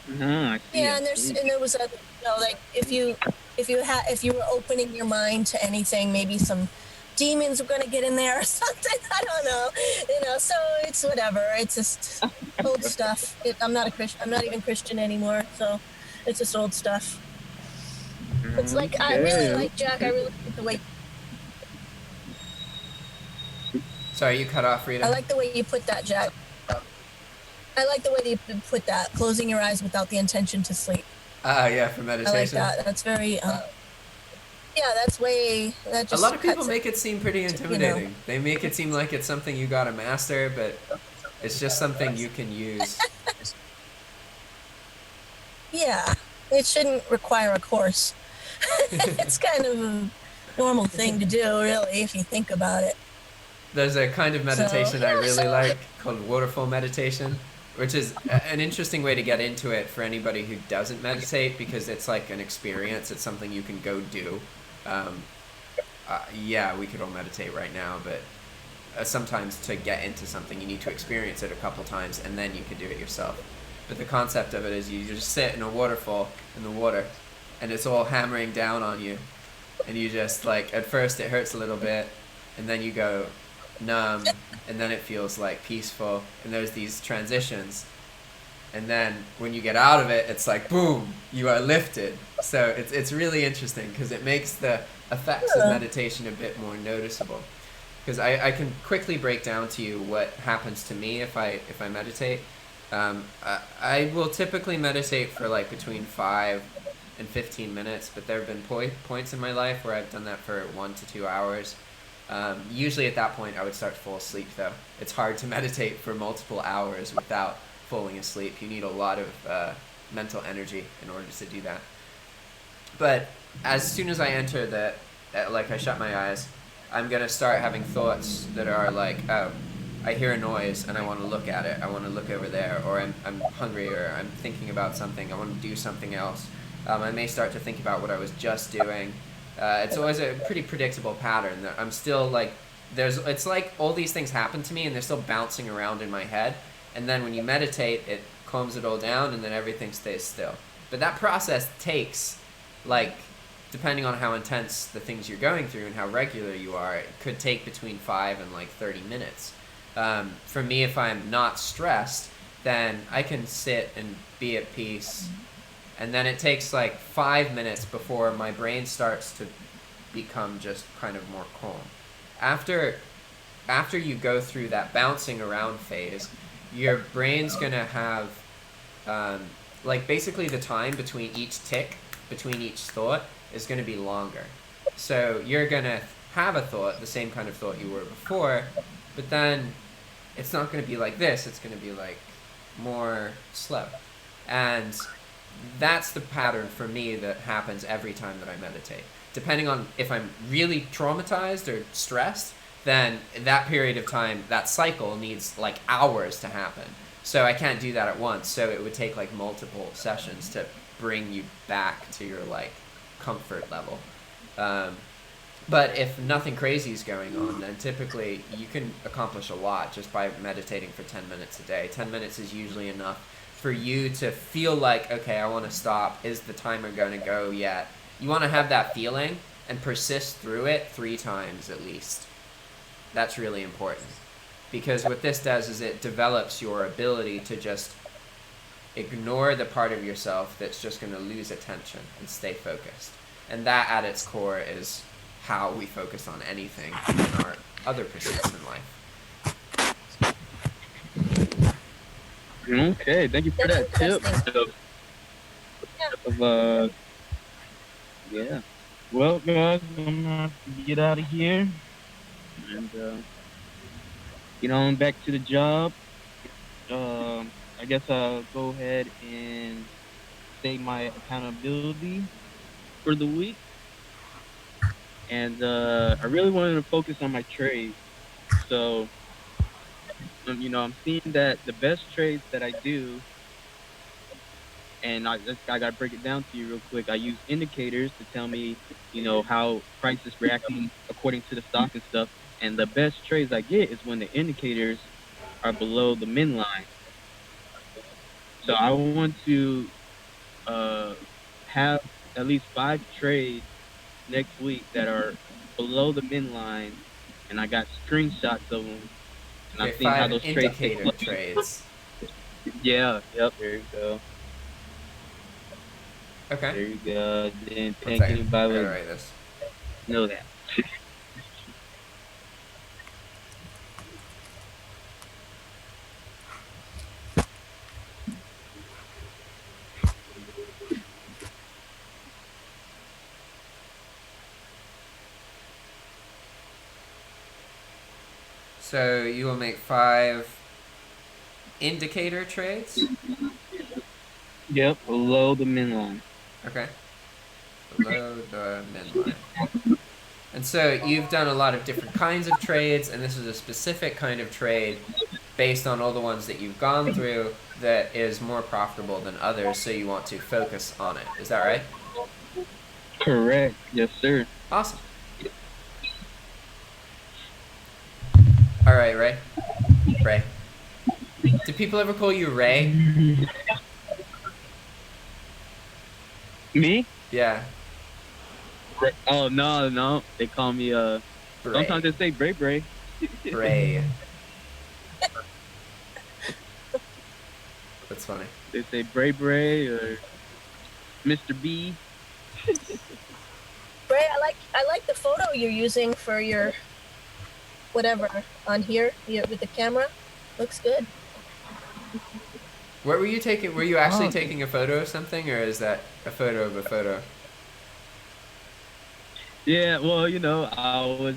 And there was a, like, if you were opening your mind to anything, maybe some demons were going to get in there or something. I don't know, so it's whatever. It's just old stuff. I'm not a Christian. I'm not even Christian anymore. So it's just old stuff. It's like, I really like, Jack. I really like the way. Sorry, you cut off, Rita. I like the way you put that, Jack. I like the way you put that, closing your eyes without the intention to sleep. Yeah, for meditation. I like that. That's very, that just a lot of people make it seem pretty intimidating. You know. They make it seem like it's something you gotta master, but it's just something you can use. Yeah, it shouldn't require a course. It's kind of a normal thing to do, really, if you think about it. There's a kind of meditation I really like called waterfall meditation, which is an interesting way to get into it for anybody who doesn't meditate, because it's like an experience. It's something you can go do. We could all meditate right now, but sometimes to get into something, you need to experience it a couple times, and then you can do it yourself. But the concept of it is you just sit in a waterfall in the water, and it's all hammering down on you, and you just, like, at first it hurts a little bit, and then you go numb, and then it feels like peaceful, and there's these transitions, and then when you get out of it, it's like boom, you are lifted. So it's really interesting, because it makes the effects of meditation a bit more noticeable. Because I can quickly break down to you what happens to me if I meditate. I will typically meditate for like between 5 and 15 minutes, but there have been points in my life where I've done that for 1 to 2 hours. Usually at that point I would start to fall asleep, though. It's hard to meditate for multiple hours without falling asleep. You need a lot of mental energy in order to do that. But as soon as I enter I shut my eyes, I'm going to start having thoughts that are like, oh, I hear a noise and I want to look at it. I want to look over there, or I'm hungry, or I'm thinking about something. I want to do something else. I may start to think about what I was just doing. It's always a pretty predictable pattern that I'm still like, it's like all these things happen to me and they're still bouncing around in my head. And then when you meditate, it calms it all down, and then everything stays still. But that process takes, like, depending on how intense the things you're going through and how regular you are, it could take between 5 and like 30 minutes. For me, if I'm not stressed, then I can sit and be at peace, and then it takes like 5 minutes before my brain starts to become just kind of more calm. After you go through that bouncing around phase, your brain's gonna have like basically the time between each tick, between each thought, is gonna be longer. So you're gonna have a thought, the same kind of thought you were before, but then it's not gonna be like this. It's gonna be like more slow, and that's the pattern for me that happens every time that I meditate. Depending on if I'm really traumatized or stressed, then that period of time, that cycle needs like hours to happen. So I can't do that at once. So it would take like multiple sessions to bring you back to your like comfort level. But if nothing crazy is going on, then typically you can accomplish a lot just by meditating for 10 minutes a day. 10 minutes is usually enough for you to feel like, okay, I want to stop. Is the timer going to go yet? You want to have that feeling and persist through it 3 times at least. That's really important. Because what this does is it develops your ability to just ignore the part of yourself that's just going to lose attention and stay focused. And that at its core is how we focus on anything in our other pursuits in life. Okay, thank you for That's that tip. interesting. Yeah. Well, guys, I'm gonna have to get out of here and get on back to the job. I guess I'll go ahead and say my accountability for the week. And I really wanted to focus on my trade. So, I'm seeing that the best trades that I do, and I gotta break it down to you real quick. I use indicators to tell me, how price is reacting according to the stock and stuff. And the best trades I get is when the indicators are below the min line. So I want to have at least 5 trades next week that are below the min line, and I got screenshots of them, and I'm Okay, seeing how 5 those trades take indicator place. trades. Yeah, yep, there you go. Okay. There you go. Didn't 1 think second. I anybody gotta would write this. know that. So you will make 5 indicator trades. Yep, below the min line. Okay. Below the min line. And so you've done a lot of different kinds of trades, and this is a specific kind of trade based on all the ones that you've gone through that is more profitable than others, so you want to focus on it. Is that right? Correct. Yes, sir. Awesome. All right, Ray. Ray. Do people ever call you Ray? Me? Yeah. Oh no, they call me Bray. sometimes they say Bray Bray. Bray. That's funny. They say Bray Bray or Mr. B. Bray, I like the photo you're using for your whatever on here with the camera. Looks good. What were you taking? Were you actually taking a photo of something, or is that a photo of a photo? Yeah, well, I was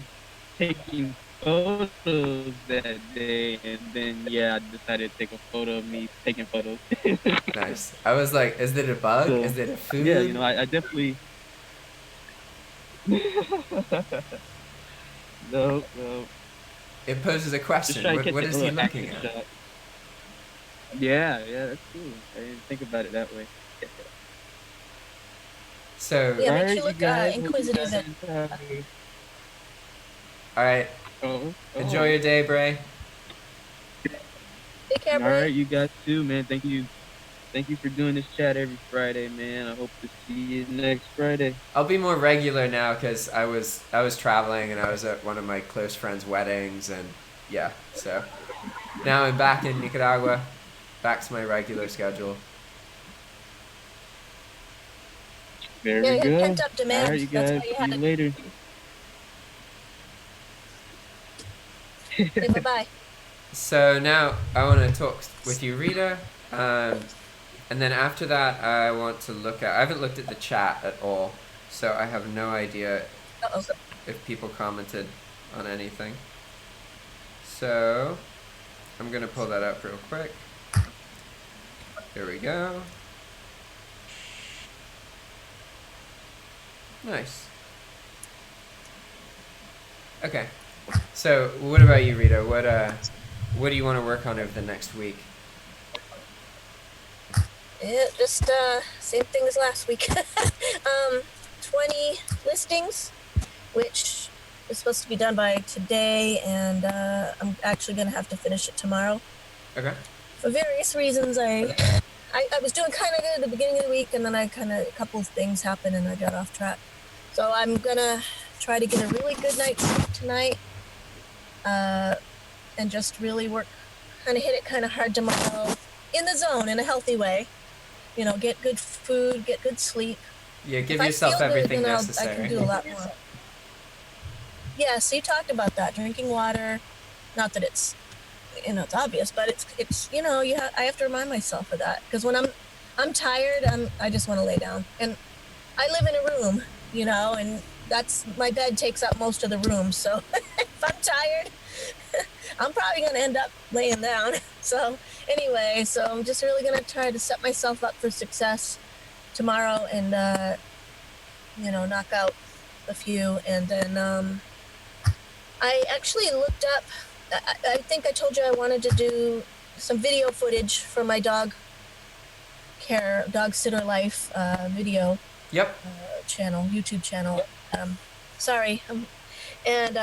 taking photos that day, and then I decided to take a photo of me taking photos. Nice. I was like, is it a bug? So, Is it a food? yeah, I definitely. No. It poses a question. What is he looking at? Shot. Yeah, that's cool. I didn't think about it that way. So, Yeah, All makes right, you look you guys, inquisitive. all right. Enjoy your day, Bray. Take care, All Bray. right, you guys too, man. Thank you thank you for doing this chat every Friday, man. I hope to see you next Friday. I'll be more regular now because I was traveling and I was at one of my close friends' weddings, and yeah, so now I'm back in Nicaragua, back to my regular schedule. Very Yeah, you had good. pent up All demand. right, you That's guys. why you See had you to later. say bye-bye. So now I want to talk with you, Rita, and then after that I want to look at. I haven't looked at the chat at all, so I have no idea Uh-oh. if people commented on anything. So I'm gonna pull that up real quick. Here we go. Nice. Okay. So what about you, Rita? What do you want to work on over the next week? Yeah, just same thing as last week. 20 listings, which is supposed to be done by today, and I'm actually gonna have to finish it tomorrow. Okay. For various reasons, I was doing kind of good at the beginning of the week, and then a couple of things happened, and I got off track. So I'm gonna try to get a really good night's sleep tonight, and just really work, kind of hit it kind of hard tomorrow, in the zone, in a healthy way. You know, get good food, get good sleep. Yeah, give If yourself I feel everything good, then necessary. I can do a lot more. Yeah, so you talked about that, drinking water. Not that it's, it's obvious, but it's I have to remind myself of that, because when I'm tired, I just want to lay down, and I live in a room, and that's, my bed takes up most of the room. So if I'm tired, I'm probably gonna end up laying down. So anyway, so I'm just really gonna try to set myself up for success tomorrow, and knock out a few, and then I actually looked up. I think I told you I wanted to do some video footage for my dog sitter life video Yep. channel, YouTube channel. Sorry, and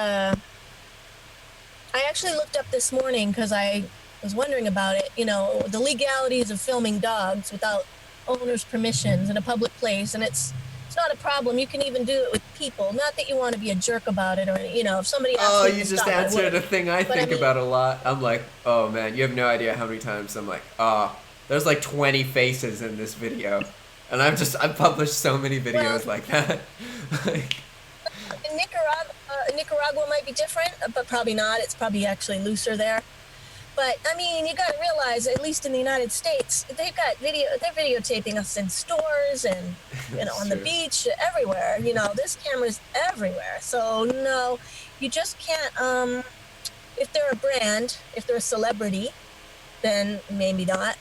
I actually looked up this morning because I was wondering about it. The legalities of filming dogs without owner's permissions in a public place, and it's not a problem. You can even do it with people. Not that you want to be a jerk about it, or if somebody asks me to You just stop, answered I a thing I But think I mean- about a lot. I'm like, oh man, you have no idea how many times I'm like, there's like 20 faces in this video, and I've published so many videos like that. Like, In Nicaragua might be different, but probably not. It's probably actually looser there. But I mean, you got to realize, at least in the United States, they've got they're videotaping us in stores and on the True. beach, everywhere. There's cameras everywhere. So no, you just can't. If they're a brand, if they're a celebrity, then maybe not.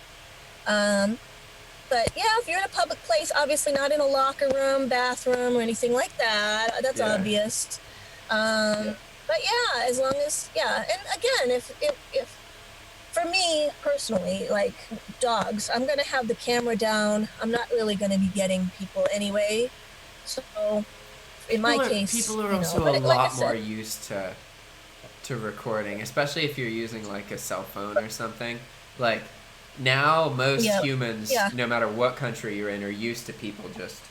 But yeah, if you're in a public place, obviously not in a locker room, bathroom, or anything like that. That's Yeah. obvious. But yeah, as long as and again, if for me personally, like dogs, I'm gonna have the camera down. I'm not really gonna be getting people anyway. So in my case, people are also a lot more used to recording, especially if you're using like a cell phone or something. Like now, most humans, no matter what country you're in, are used to people just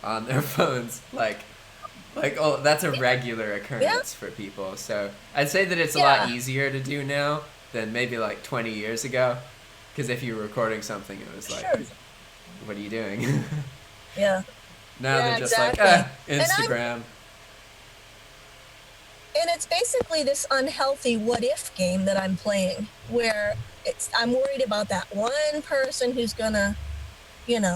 on their phones. Like oh, that's a regular occurrence for people. So I'd say that it's a lot easier to do now than maybe like 20 years ago. Because if you were recording something, it was like, what are you doing? Yeah. Now they're just like, Instagram. And it's basically this unhealthy what if game that I'm playing, where I'm worried about that one person who's gonna, maybe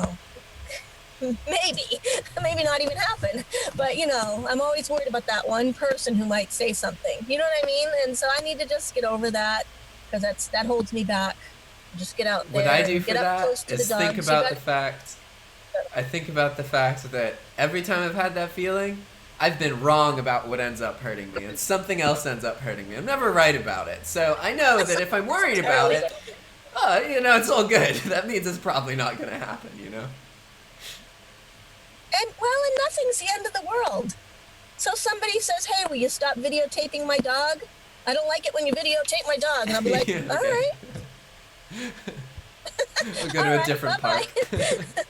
not even happen. But, I'm always worried about that one person who might say something. You know what I mean? And so I need to just get over that, because that holds me back. Just get out there. What I do for get up that close to is the dogs. think about the fact. I think about the fact that every time I've had that feeling, I've been wrong about what ends up hurting me, and something else ends up hurting me. I'm never right about it. So I know that if I'm worried about it, it's all good. That means it's probably not going to happen, And nothing's the end of the world. So somebody says, "Hey, will you stop videotaping my dog? I don't like it when you videotape my dog." And I'll be like, Yeah, all okay. right. We'll go All to a right, different bye-bye. park.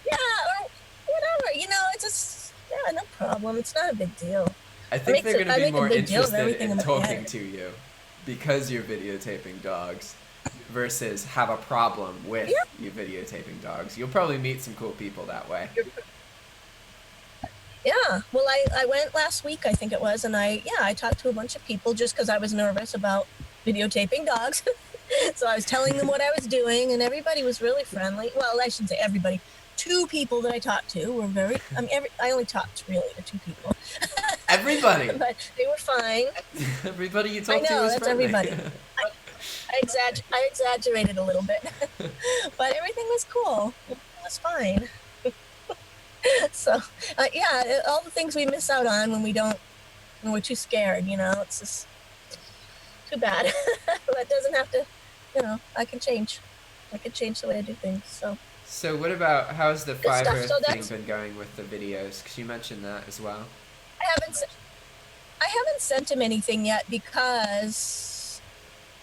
Yeah, or whatever. It's just no problem. It's not a big deal. I think they're going to I be make a more big deal of interested everything in in my talking head. to you because you're videotaping dogs versus have a problem with Yeah. you videotaping dogs. You'll probably meet some cool people that way. Yeah. Well, I went last week, I think it was, and I talked to a bunch of people just because I was nervous about videotaping dogs. So I was telling them what I was doing, and everybody was really friendly. Well, I shouldn't say everybody. 2 people that I talked to were very. I only talked really to 2 people, Everybody. but they were fine. Everybody you I talk to know is that's friendly. everybody. I exaggerated a little bit, but everything was cool. It was fine. So yeah, all the things we miss out on when we're too scared. It's just too bad. But it doesn't have to. I can change. I can change the way I do things. So. So what about, how's the Good stuff. Fiverr So thing that's. been going with the videos? Because you mentioned that as well. I haven't sent him anything yet because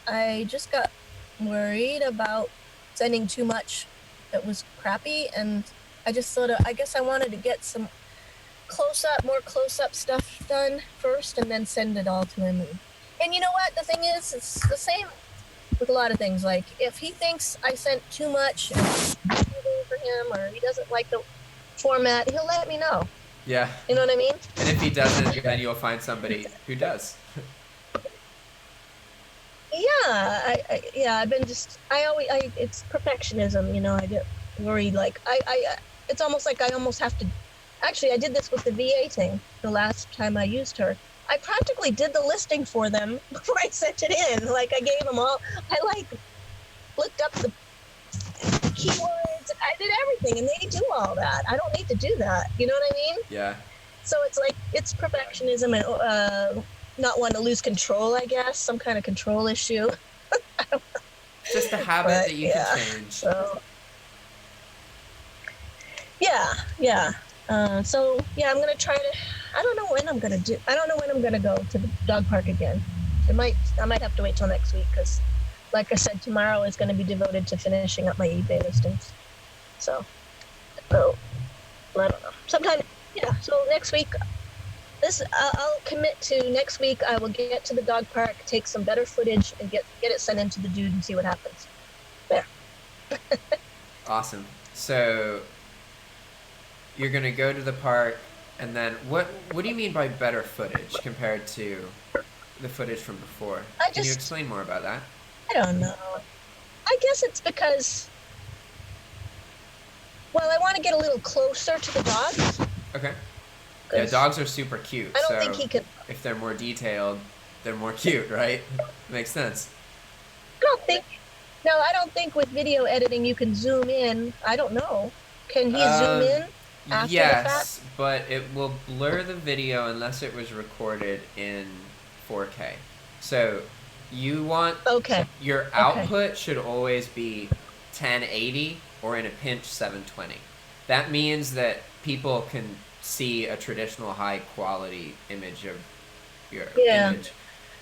I just got worried about sending too much that was crappy, and I just I guess I wanted to get some more close up stuff done first, and then send it all to him. And you know what? The thing is, it's the same with a lot of things. Like if he thinks I sent too much for him, or he doesn't like the format, he'll let me know. Yeah. You know what I mean? And if he doesn't, then you'll find somebody who does. Yeah, I've been it's perfectionism, I get worried, like, it's almost like I almost have to, actually, I did this with the VA thing, the last time I used her. I practically did the listing for them before I sent it in, like, I gave them all, I, looked up the keywords, I did everything, and they do all that. I don't need to do that, you know what I mean? Yeah. So it's like, it's perfectionism and, not want to lose control, I guess, some kind of control issue. It's just a habit that you can change. So, so I'm gonna try to. I don't know when I'm gonna go to the dog park again. I might have to wait till next week because, like I said, tomorrow is going to be devoted to finishing up my eBay listings. So I don't know. Sometime, so next week. I'll commit to next week. I will get to the dog park, take some better footage, and get it sent into the dude and see what happens. There. Awesome. So you're gonna go to the park, and then what do you mean by better footage compared to the footage from before? Can you explain more about that? I don't know. I guess it's because, well, I want to get a little closer to the dogs. Okay. Yeah, dogs are super cute. I don't think he could. If they're more detailed, they're more cute, right? Makes sense. I don't think with video editing you can zoom in. I don't know. Can he zoom in after the fact? Yes, but it will blur the video unless it was recorded in 4K. So you want your output should always be 1080 or in a pinch 720. That means that people can see a traditional high quality image of your image.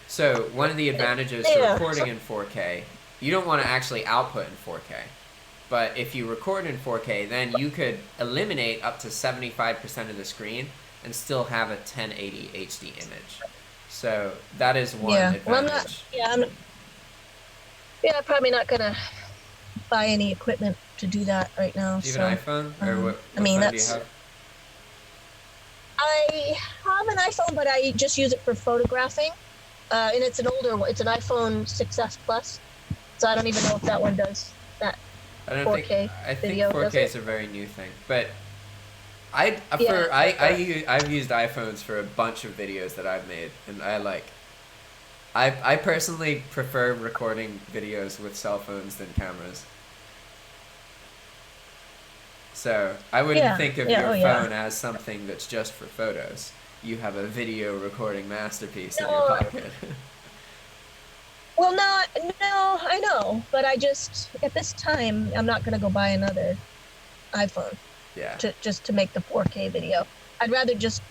So one of the advantages to recording in 4K, you don't want to actually output in 4K. But if you record in 4K, then you could eliminate up to 75% of the screen and still have a 1080 HD image. So that is one advantage. Well, I'm probably not going to buy any equipment to do that right now. Do you have an iPhone? Or what phone do you have? I have an iPhone, but I just use it for photographing. And it's an older one. It's an iPhone 6S Plus. So I don't even know if that one does that. I think 4K is a very new thing. But I've used iPhones for a bunch of videos that I've made, and I personally prefer recording videos with cell phones than cameras. So I wouldn't think of your phone as something that's just for photos. You have a video recording masterpiece in your pocket. Well, no, I know, but I just, at this time, I'm not going to go buy another iPhone. Yeah. Just to make the 4K video. I'd rather just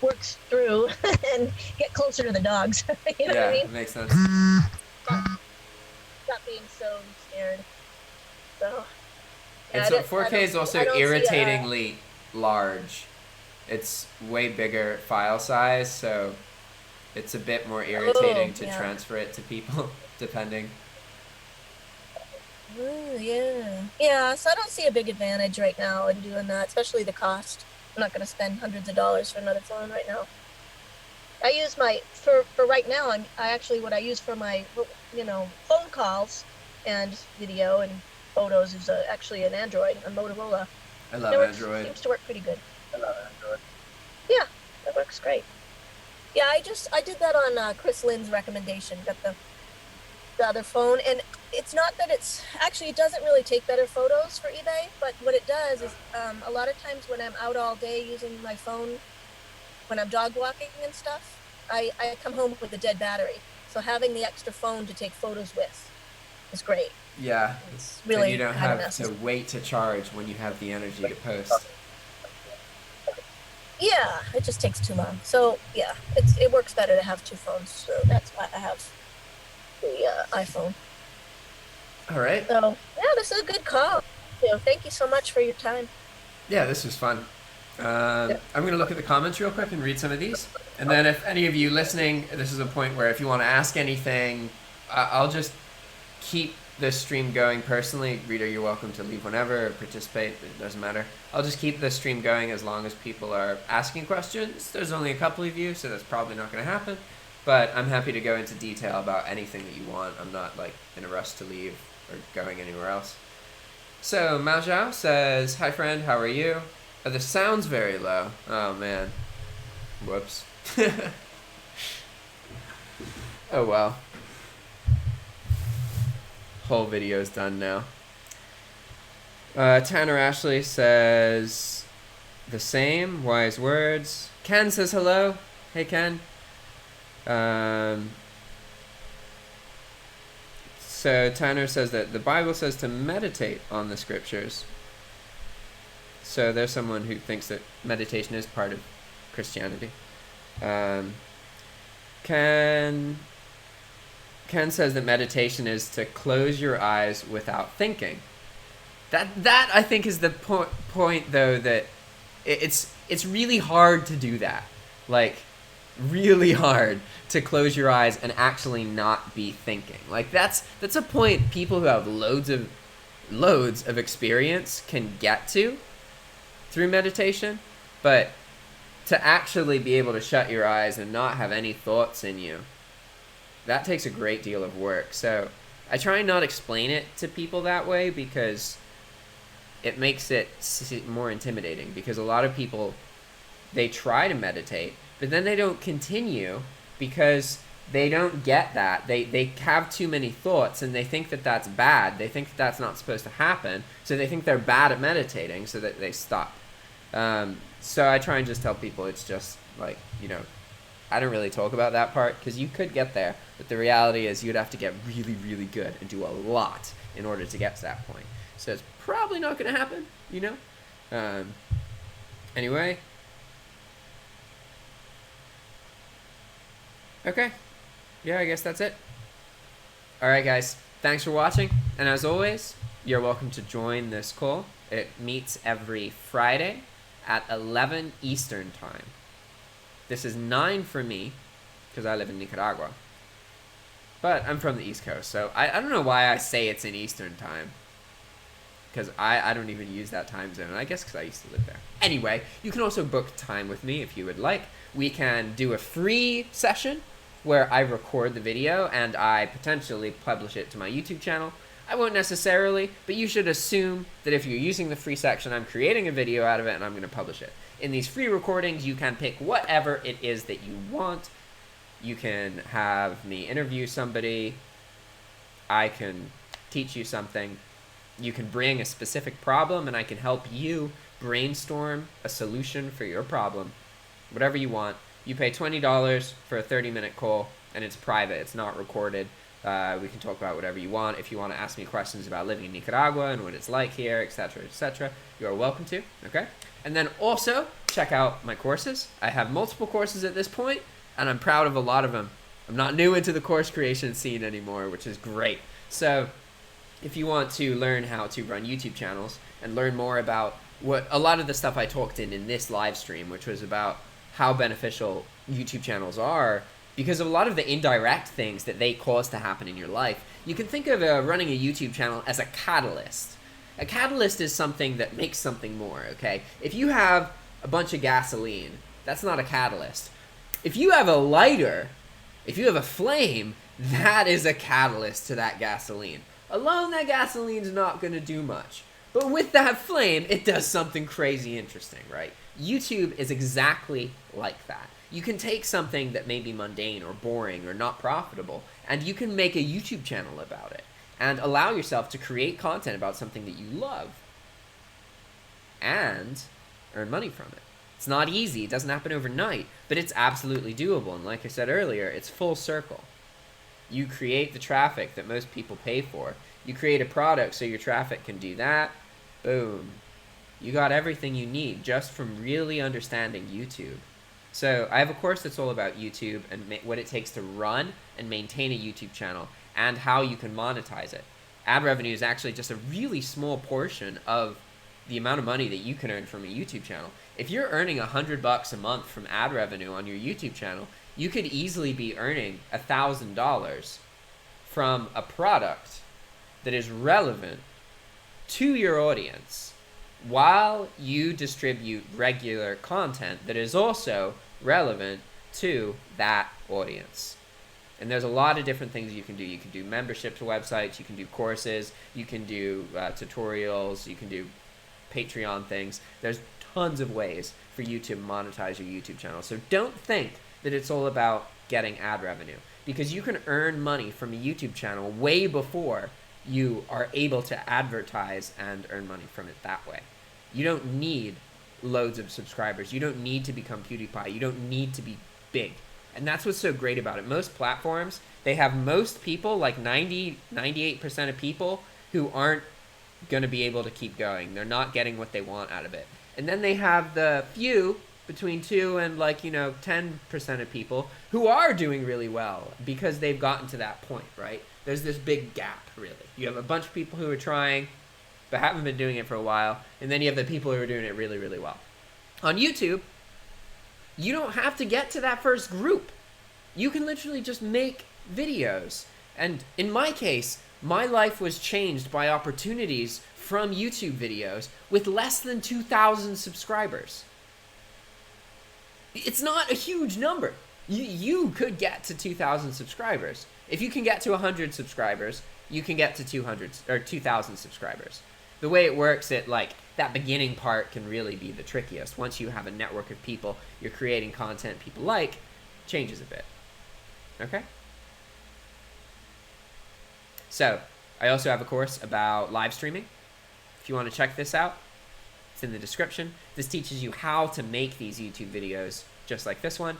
work through and get closer to the dogs. You know what I mean? Makes sense. Stop being so scared. So And yeah, so 4K is also I don't see, irritatingly large. It's way bigger file size, so it's a bit more oh, irritating to yeah. transfer it to people, depending. Oh, yeah. Yeah, so I don't see a big advantage right now in doing that, especially the cost. I'm not going to spend hundreds of dollars for another phone right now. I use my for right now. I actually what I use for my phone calls and video and photos is actually an Android, a Motorola. I It love works Android. seems to work pretty good. Yeah, that works great. Yeah, I did that on Chris Lynn's recommendation. Got the other phone, and it's not that it's actually it doesn't really take better photos for eBay, but what it does is a lot of times when I'm out all day using my phone when I'm dog walking and stuff, I come home with a dead battery. So having the extra phone to take photos with is great. Yeah. It's And really you don't kind of have to necessary. wait to charge when you have the energy to post. Yeah, it just takes too long. So yeah, it works better to have two phones. So that's why I have the iPhone. All right. So yeah, this is a good call. Thank you so much for your time. Yeah, this was fun. I'm going to look at the comments real quick and read some of these. And then if any of you listening, this is a point where if you want to ask anything, I'll just keep this stream going personally. Reader, you're welcome to leave whenever or participate. It doesn't matter. I'll just keep the stream going as long as people are asking questions. There's only a couple of you, so that's probably not going to happen. But I'm happy to go into detail about anything that you want. I'm not like in a rush to leave or going anywhere else. So Mao Zhao says, "Hi friend, how are you? Oh, the sound's very low. Oh man. Whoops." Oh well. Whole video's done now. Tanner Ashley says the same. Wise words. Ken says hello. Hey Ken. So Tanner says that the Bible says to meditate on the scriptures. So there's someone who thinks that meditation is part of Christianity. Ken says that meditation is to close your eyes without thinking. That I think is the point though, that it's really hard to do that. Like really hard to close your eyes and actually not be thinking. Like that's a point people who have loads of experience can get to through meditation, but to actually be able to shut your eyes and not have any thoughts in you, that takes a great deal of work. So I try and not explain it to people that way because it makes it more intimidating, because a lot of people, they try to meditate, but then they don't continue because they don't get that. They have too many thoughts and they think that that's bad. They think that that's not supposed to happen. So they think they're bad at meditating, so that they stop. So I try and just tell people it's just like, I don't really talk about that part because you could get there. But the reality is you'd have to get really, really good and do a lot in order to get to that point. So it's probably not going to happen, Anyway. Okay. Yeah, I guess that's it. Alright, guys. Thanks for watching. And as always, you're welcome to join this call. It meets every Friday at 11 Eastern Time. This is 9 for me, because I live in Nicaragua. But I'm from the East Coast, so I don't know why I say it's in Eastern Time. Because I don't even use that time zone. I guess because I used to live there. Anyway, you can also book time with me if you would like. We can do a free session where I record the video and I potentially publish it to my YouTube channel. I won't necessarily, but you should assume that if you're using the free section, I'm creating a video out of it and I'm going to publish it. In these free recordings, you can pick whatever it is that you want. You can have me interview somebody. I can teach you something. You can bring a specific problem and I can help you brainstorm a solution for your problem. Whatever you want. You pay $20 for a 30-minute call, and it's private. It's not recorded. We can talk about whatever you want. If you want to ask me questions about living in Nicaragua and what it's like here, etc., you are welcome to, okay? And then also, check out my courses. I have multiple courses at this point, and I'm proud of a lot of them. I'm not new into the course creation scene anymore, which is great. So if you want to learn how to run YouTube channels and learn more about what a lot of the stuff I talked in this live stream, which was about how beneficial YouTube channels are because of a lot of the indirect things that they cause to happen in your life, you can think of running a YouTube channel as a catalyst. A catalyst is something that makes something more, okay? If you have a bunch of gasoline, that's not a catalyst. If you have a lighter, if you have a flame, that is a catalyst to that gasoline. Alone, that gasoline's not going to do much. But with that flame, it does something crazy interesting, right? YouTube is exactly like that. You can take something that may be mundane or boring or not profitable, and you can make a YouTube channel about it and allow yourself to create content about something that you love and earn money from it. It's not easy. It doesn't happen overnight, but it's absolutely doable. And like I said earlier, it's full circle. You create the traffic that most people pay for. You create a product so your traffic can do that. Boom. You got everything you need just from really understanding YouTube. So I have a course that's all about YouTube and what it takes to run and maintain a YouTube channel and how you can monetize it. Ad revenue is actually just a really small portion of the amount of money that you can earn from a YouTube channel. If you're earning $100 a month from ad revenue on your YouTube channel, you could easily be earning $1,000 from a product that is relevant to your audience while you distribute regular content that is also relevant to that audience. And there's a lot of different things you can do. You can do membership to websites, you can do courses, you can do tutorials, you can do Patreon things. There's tons of ways for you to monetize your YouTube channel. So don't think that it's all about getting ad revenue, because you can earn money from a YouTube channel way before you are able to advertise and earn money from it that way. You don't need loads of subscribers. You don't need to become PewDiePie. You don't need to be big. And that's what's so great about it. Most platforms, they have most people, like 98% of people who aren't going to be able to keep going. They're not getting what they want out of it. And then they have the few, between 2 and 10% of people who are doing really well because they've gotten to that point, right? There's this big gap, really. You have a bunch of people who are trying but haven't been doing it for a while, and then you have the people who are doing it really, really well. On YouTube, you don't have to get to that first group. You can literally just make videos. And in my case, my life was changed by opportunities from YouTube videos with less than 2,000 subscribers. It's not a huge number. You could get to 2,000 subscribers. If you can get to 100 subscribers, you can get to 200 or 2,000 subscribers. The way it works, that beginning part can really be the trickiest. Once you have a network of people, you're creating content people like, changes a bit. Okay? So, I also have a course about live streaming. If you want to check this out, it's in the description. This teaches you how to make these YouTube videos just like this one,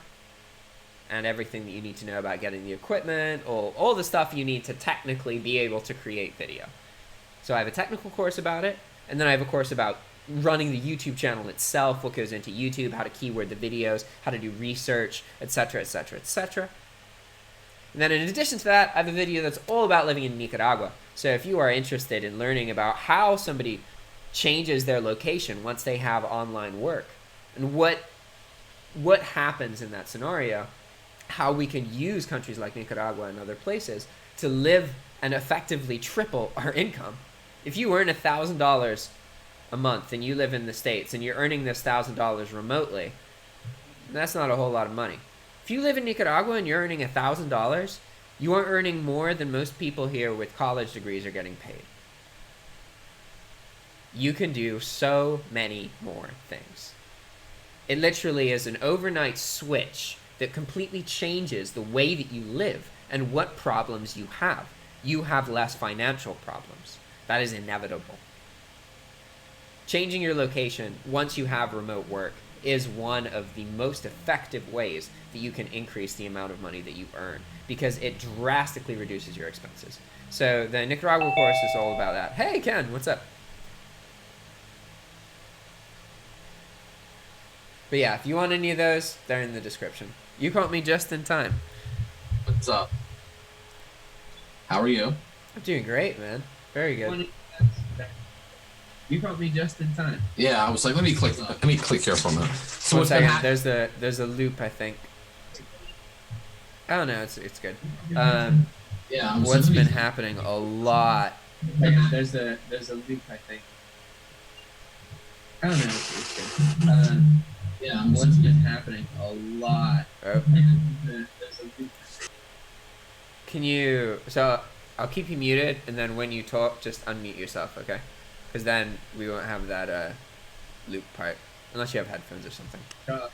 and everything that you need to know about getting the equipment, all the stuff you need to technically be able to create video. So I have a technical course about it, and then I have a course about running the YouTube channel itself, what goes into YouTube, how to keyword the videos, how to do research, etc., etc., etc. And then in addition to that, I have a video that's all about living in Nicaragua. So if you are interested in learning about how somebody changes their location once they have online work, and what happens in that scenario, how we can use countries like Nicaragua and other places to live and effectively triple our income. If you earn $1,000 a month and you live in the States and you're earning this $1,000 remotely, that's not a whole lot of money. If you live in Nicaragua and you're earning $1,000, you are earning more than most people here with college degrees are getting paid. You can do so many more things. It literally is an overnight switch that completely changes the way that you live and what problems you have. You have less financial problems. That is inevitable. Changing your location once you have remote work is one of the most effective ways that you can increase the amount of money that you earn, because it drastically reduces your expenses. So the Nicaragua course is all about that. Hey Ken, what's up? But yeah, if you want any of those, they're in the description. You caught me just in time. What's up? How are you? I'm doing great, man. Very good. You caught me just in time. Yeah, I was like, let me click here for a minute. So One what's been second. There's a loop, I think. Oh no, it's good. Um, Yeah, I was what's like, been happening a lot? There's a loop, I think. I don't know. It's good. yeah, What's been happening a lot. Oh, There's a loop. can you? So I'll keep you muted, and then when you talk, just unmute yourself, okay? Because then we won't have that loop part, unless you have headphones or something. I'll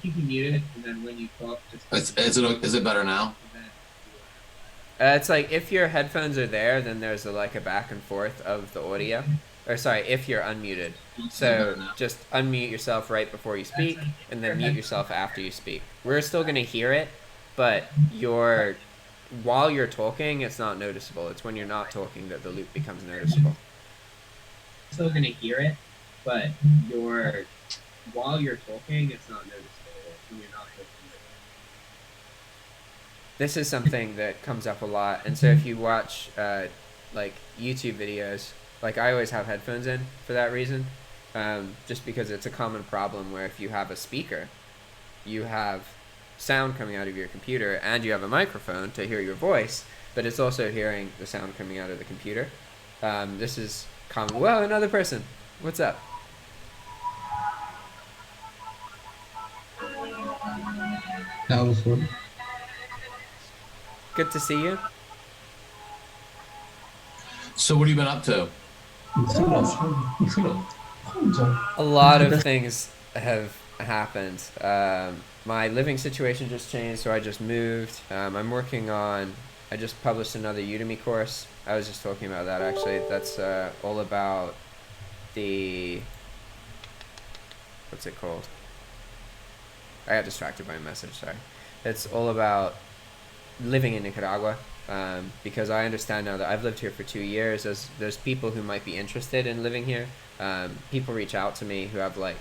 keep you muted, and then when you talk, just. is it better now? It's like if your headphones are there, then there's like a back and forth of the audio. Or sorry, if you're unmuted. So just unmute yourself right before you speak, and then mute yourself after you speak. We're still gonna hear it, but while you're talking, it's not noticeable. It's when you're not talking that the loop becomes noticeable. Still gonna hear it, but while you're talking, it's not noticeable when you're not talking. This is something that comes up a lot, and so if you watch like YouTube videos, like I always have headphones in for that reason, just because it's a common problem where if you have a speaker, you have sound coming out of your computer and you have a microphone to hear your voice, but it's also hearing the sound coming out of the computer. This is common. Whoa, another person. What's up? That was fun. Good to see you. So what have you been up to? A lot of things have happened. My living situation just changed, so I just moved. I'm working on. I just published another Udemy course. I was just talking about that actually. That's all about the. What's it called? I got distracted by a message. Sorry. It's all about living in Nicaragua. Because I understand now that I've lived here for 2 years. There's people who might be interested in living here. People reach out to me who have like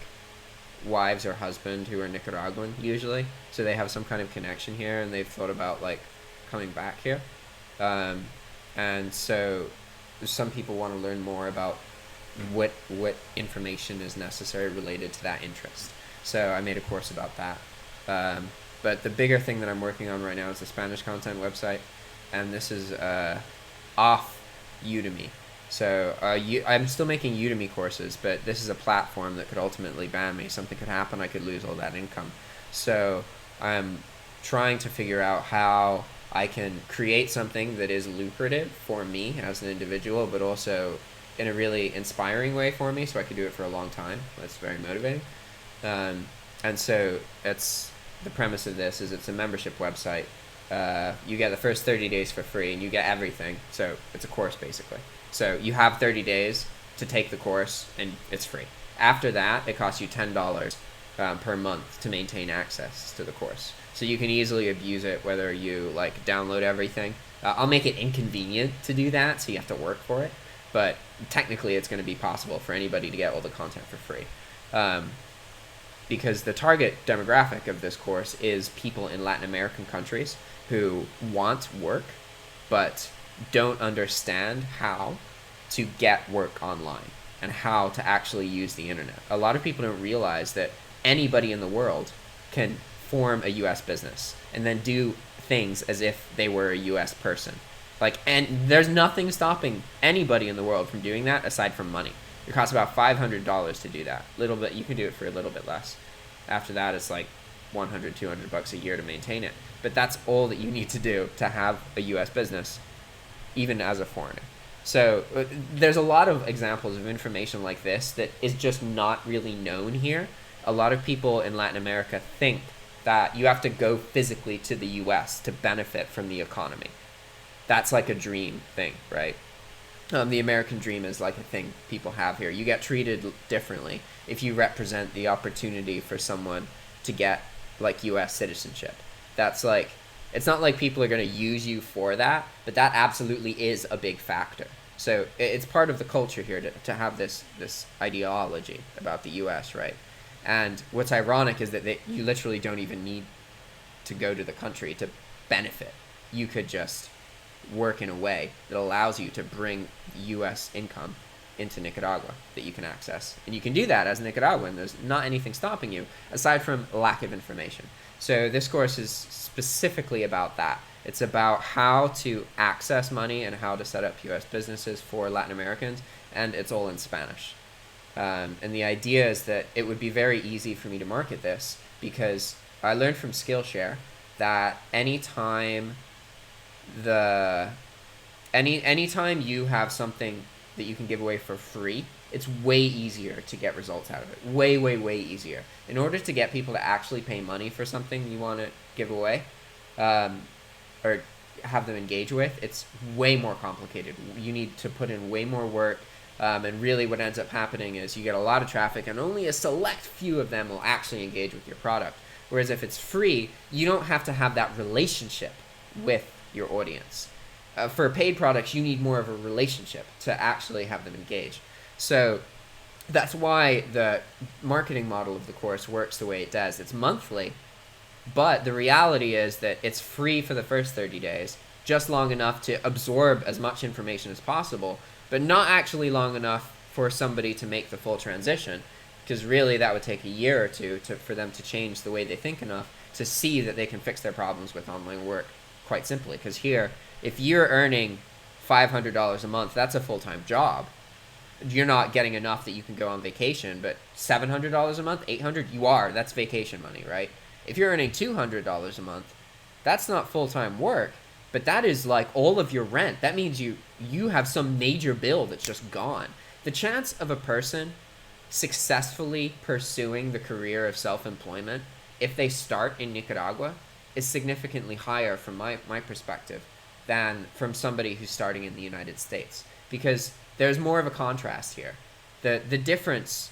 wives or husband who are Nicaraguan usually, so they have some kind of connection here, and they've thought about like coming back here. And so some people want to learn more about what information is necessary related to that interest. So I made a course about that. But the bigger thing that I'm working on right now is the Spanish content website, and this is off Udemy. So I'm still making Udemy courses, but this is a platform that could ultimately ban me. Something could happen, I could lose all that income. So I'm trying to figure out how I can create something that is lucrative for me as an individual, but also in a really inspiring way for me, so I could do it for a long time. That's very motivating. And so it's the premise of this is it's a membership website. You get the first 30 days for free, and you get everything. So it's a course basically. So you have 30 days to take the course, and it's free. After that, it costs you $10 per month to maintain access to the course. So you can easily abuse it, whether you like download everything. I'll make it inconvenient to do that, so you have to work for it. But technically, it's going to be possible for anybody to get all the content for free. Because the target demographic of this course is people in Latin American countries who want work, but don't understand how to get work online and how to actually use the internet. A lot of people don't realize that anybody in the world can form a US business and then do things as if they were a US person. And there's nothing stopping anybody in the world from doing that aside from money. It costs about $500 to do that. Little bit, you can do it for a little bit less. After that, it's like $100, $200 a year to maintain it. But that's all that you need to do to have a US business, even as a foreigner. So there's a lot of examples of information like this that is just not really known here. A lot of people in Latin America think that you have to go physically to the US to benefit from the economy. That's like a dream thing, right? The American dream is like a thing people have here. You get treated differently if you represent the opportunity for someone to get like US citizenship. That's like, it's not like people are going to use you for that, but that absolutely is a big factor. So it's part of the culture here to have this ideology about the US, right? And what's ironic is that you literally don't even need to go to the country to benefit. You could just work in a way that allows you to bring U.S. income into Nicaragua that you can access. And you can do that as a Nicaraguan. There's not anything stopping you aside from lack of information. So this course is specifically about that. It's about how to access money and how to set up U.S. businesses for Latin Americans, and it's all in Spanish. And the idea is that it would be very easy for me to market this because I learned from Skillshare that anytime you have something that you can give away for free, it's way easier to get results out of it. Way, way, way easier. In order to get people to actually pay money for something you want to give away, or have them engage with, it's way more complicated. You need to put in way more work. And really what ends up happening is you get a lot of traffic and only a select few of them will actually engage with your product. Whereas if it's free, you don't have to have that relationship with your audience. For paid products, you need more of a relationship to actually have them engage. So that's why the marketing model of the course works the way it does. It's monthly, but the reality is that it's free for the first 30 days, just long enough to absorb as much information as possible, but not actually long enough for somebody to make the full transition, because really that would take a year or two for them to change the way they think enough to see that they can fix their problems with online work quite simply. Because here, if you're earning $500 a month, that's a full-time job. You're not getting enough that you can go on vacation, but $700 a month, $800, you are. That's vacation money, right? If you're earning $200 a month, that's not full-time work, but that is like all of your rent. That means you have some major bill that's just gone. The chance of a person successfully pursuing the career of self-employment, if they start in Nicaragua, is significantly higher from my perspective than from somebody who's starting in the United States, because there's more of a contrast here. The difference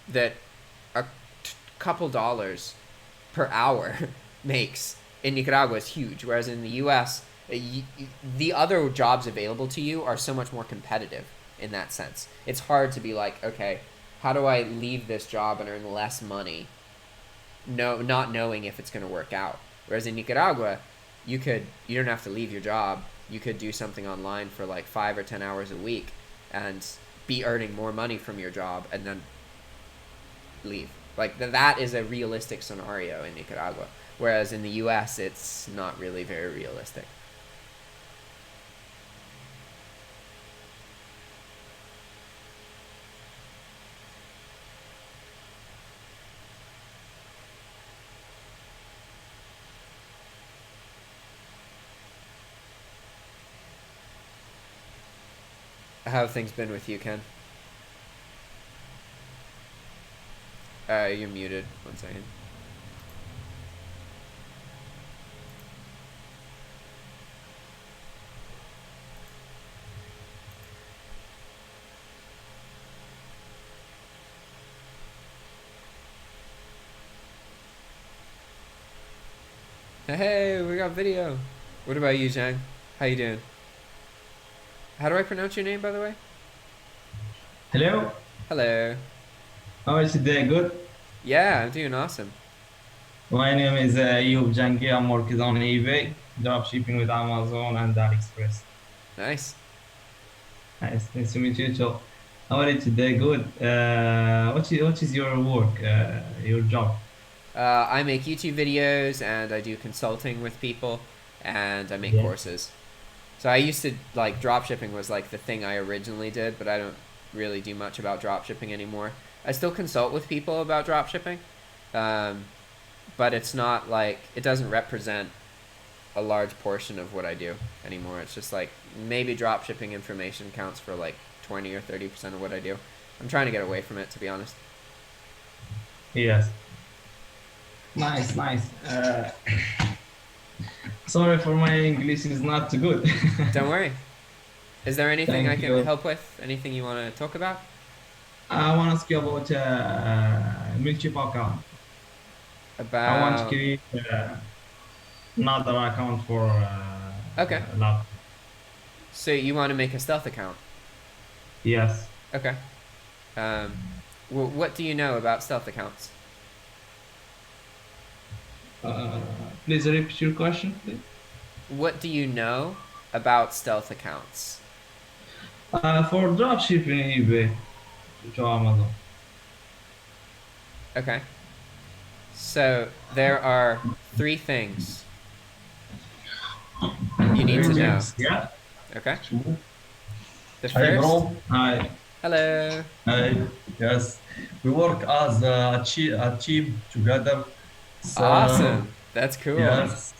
that a couple dollars per hour makes in Nicaragua is huge, whereas in the US, the other jobs available to you are so much more competitive in that sense. It's hard to be like, okay, how do I leave this job and earn less money, not knowing if it's going to work out? Whereas in Nicaragua, you don't have to leave your job. You could do something online for like 5 or 10 hours a week and be earning more money from your job and then leave. Like that is a realistic scenario in Nicaragua. Whereas in the US, it's not really very realistic. How have things been with you, Ken? You're muted. 1 second. Hey, we got video. What about you, Zhang? How you doing? How do I pronounce your name, by the way? Hello. Hello. How is it today? Good. Yeah, I'm doing awesome. My name is Ayub Janki. I'm working on eBay, drop shipping with Amazon and AliExpress. Nice. Nice to meet you, Joe. How are you today? Good. What is your work? Your job? I make YouTube videos and I do consulting with people and I make courses. So I used to, like, dropshipping was like the thing I originally did, but I don't really do much about dropshipping anymore. I still consult with people about dropshipping, but it's not like, it doesn't represent a large portion of what I do anymore. It's just like maybe dropshipping information counts for like 20 or 30% of what I do. I'm trying to get away from it, to be honest. Yes. Nice. Sorry for my English is not too good. Don't worry. Is there anything Thank I can you. help with? Anything you want to talk about? I want to ask you about Milchip account. I want to About... create another account for Okay. lab. So you want to make a stealth account? Yes. Okay. What do you know about stealth accounts? Please repeat your question, please. What do you know about stealth accounts? For dropshipping eBay to Amazon. Okay. So there are 3 things you need to know. Yeah. Okay. The Hi, first. bro. Hi. Hello. Hi. Yes, we work as a team together. So Awesome. That's cool. yes,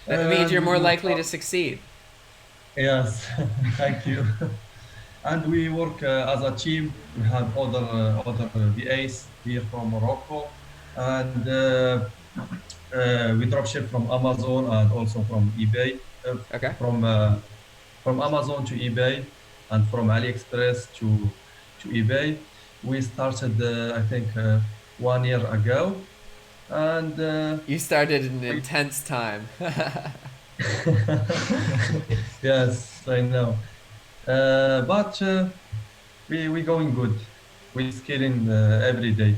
That means you're and we more work. likely to succeed. Yes, thank you. And we work as a team. We have other VAs here from Morocco, and we dropship from Amazon and also from eBay. Okay. From from Amazon to eBay, and from AliExpress to eBay. We started, I think, 1 year ago, and You started an intense time. yes, I know. But we going good. We scaling every day.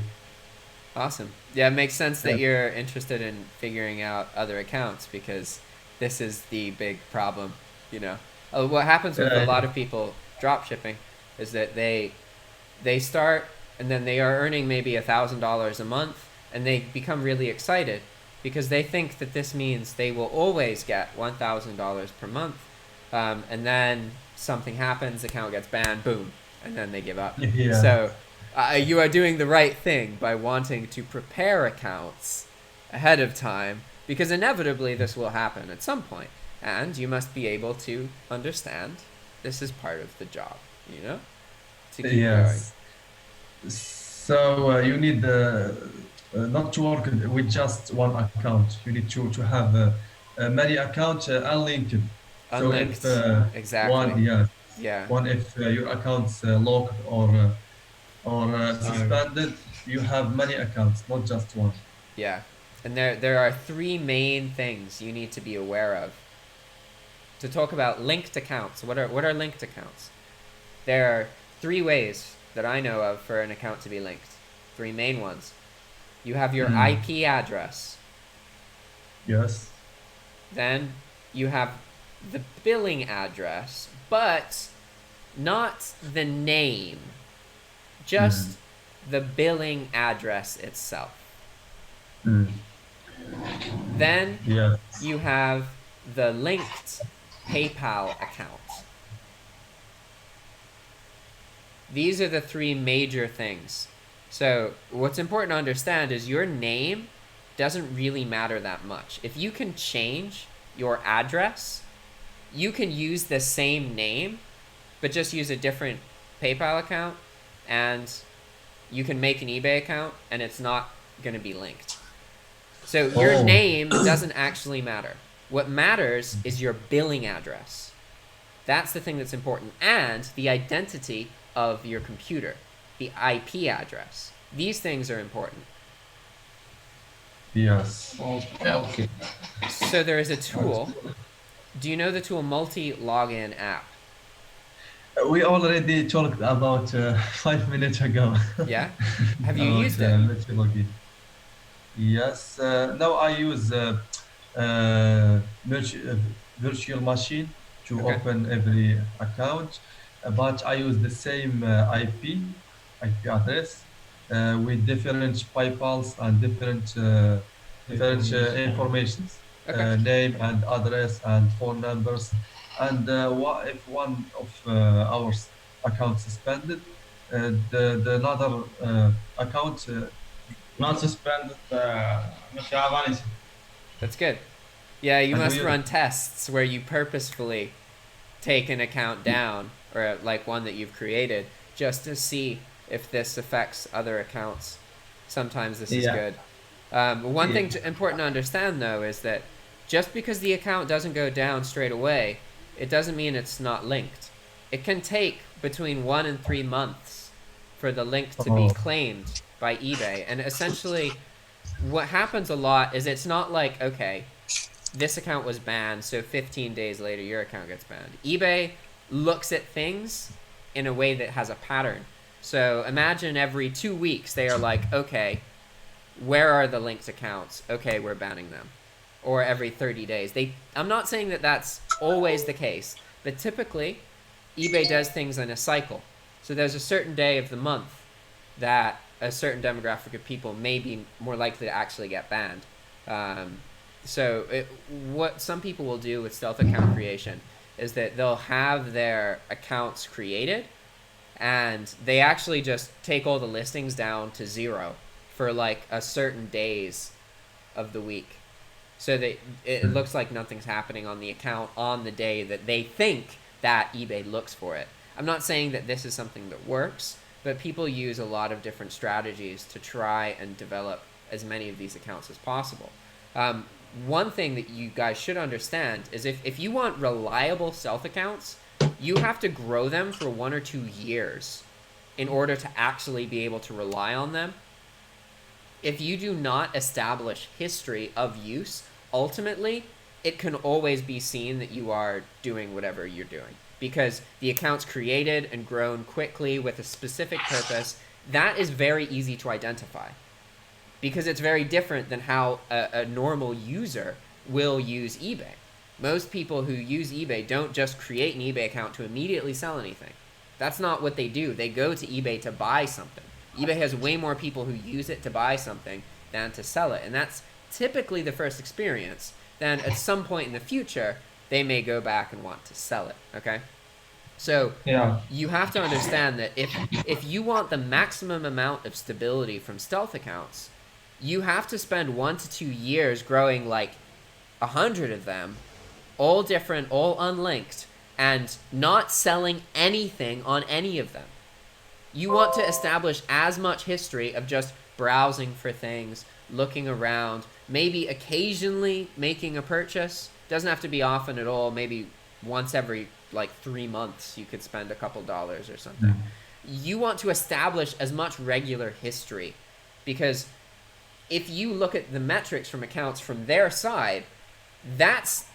Awesome. Yeah, it makes sense that Yeah. you're interested in figuring out other accounts because this is the big problem, you know. What happens with a Uh, lot of people drop shipping is that they start and then they are earning maybe $1,000 a month and they become really excited because they think that this means they will always get $1,000 per month. And then something happens, the account gets banned, boom, and then they give up. yeah. So you are doing the right thing by wanting to prepare accounts ahead of time because inevitably this will happen at some point, and you must be able to understand this is part of the job, you know, to keep Yes. So you need not to work with just one account. You need to have many accounts unlinked. So going. if Unlinked, exactly. one, yes, Yeah. one if your account's locked or suspended, you have many accounts, not just one. Yeah. And there are 3 main things you need to be aware of. To talk about linked accounts, what are linked accounts? There are 3 ways that I know of for an account to be linked. 3 main ones. You have your IP address. Yes. Then you have the billing address, but not the name. Just the billing address itself. Then Yes. you have the linked PayPal account. These are the 3 major things. So what's important to understand is your name doesn't really matter that much. If you can change your address, you can use the same name, but just use a different PayPal account, and you can make an eBay account, and it's not going to be linked. So your name doesn't actually matter. What matters is your billing address. That's the thing that's important. And the identity of your computer, the IP address. These things are important. Yes. Okay. So there is a tool. Do you know the tool multi-login app? We already talked about 5 minutes ago. Yeah? Have you about used it? Methodology. Yes. Now I use virtual machine to Okay. open every account, but I use the same IP address with different PayPal's and different informations, Okay. name and address and phone numbers. And what if one of our accounts suspended, the another account Not suspended. مش عارف. That's good. Yeah, you and must we run tests where you purposefully take an account down, or like one that you've created, just to see if this affects other accounts. Sometimes this is good. One thing important to understand, though, is that just because the account doesn't go down straight away, it doesn't mean it's not linked. It can take between 1 and 3 months for the link to be claimed by eBay. And essentially, what happens a lot is it's not like, okay, this account was banned, so 15 days later your account gets banned. eBay looks at things in a way that has a pattern. So imagine every 2 weeks they are like, okay, where are the linked accounts? Okay, we're banning them. or every 30 days. I'm not saying that that's always the case, but typically eBay does things in a cycle. So there's a certain day of the month that a certain demographic of people may be more likely to actually get banned. What some people will do with stealth account creation is that they'll have their accounts created and they actually just take all the listings down to 0 for like a certain days of the week. So that it looks like nothing's happening on the account on the day that they think that eBay looks for it. I'm not saying that this is something that works, but people use a lot of different strategies to try and develop as many of these accounts as possible. One thing that you guys should understand is if you want reliable stealth accounts, you have to grow them for 1 or 2 years in order to actually be able to rely on them. If you do not establish history of use, ultimately, it can always be seen that you are doing whatever you're doing. Because the account's created and grown quickly with a specific purpose, that is very easy to identify. Because it's very different than how a normal user will use eBay. Most people who use eBay don't just create an eBay account to immediately sell anything. That's not what they do. They go to eBay to buy something. eBay has way more people who use it to buy something than to sell it. And that's typically the first experience. Then at some point in the future, they may go back and want to sell it, okay? So you have to understand that if you want the maximum amount of stability from stealth accounts, you have to spend 1 to 2 years growing like 100 of them, all different, all unlinked, and not selling anything on any of them. You want to establish as much history of just browsing for things, looking around, maybe occasionally making a purchase. Doesn't have to be often at all. Maybe once every like 3 months you could spend a couple dollars or something. You want to establish as much regular history, because if you look at the metrics from accounts from their side, that's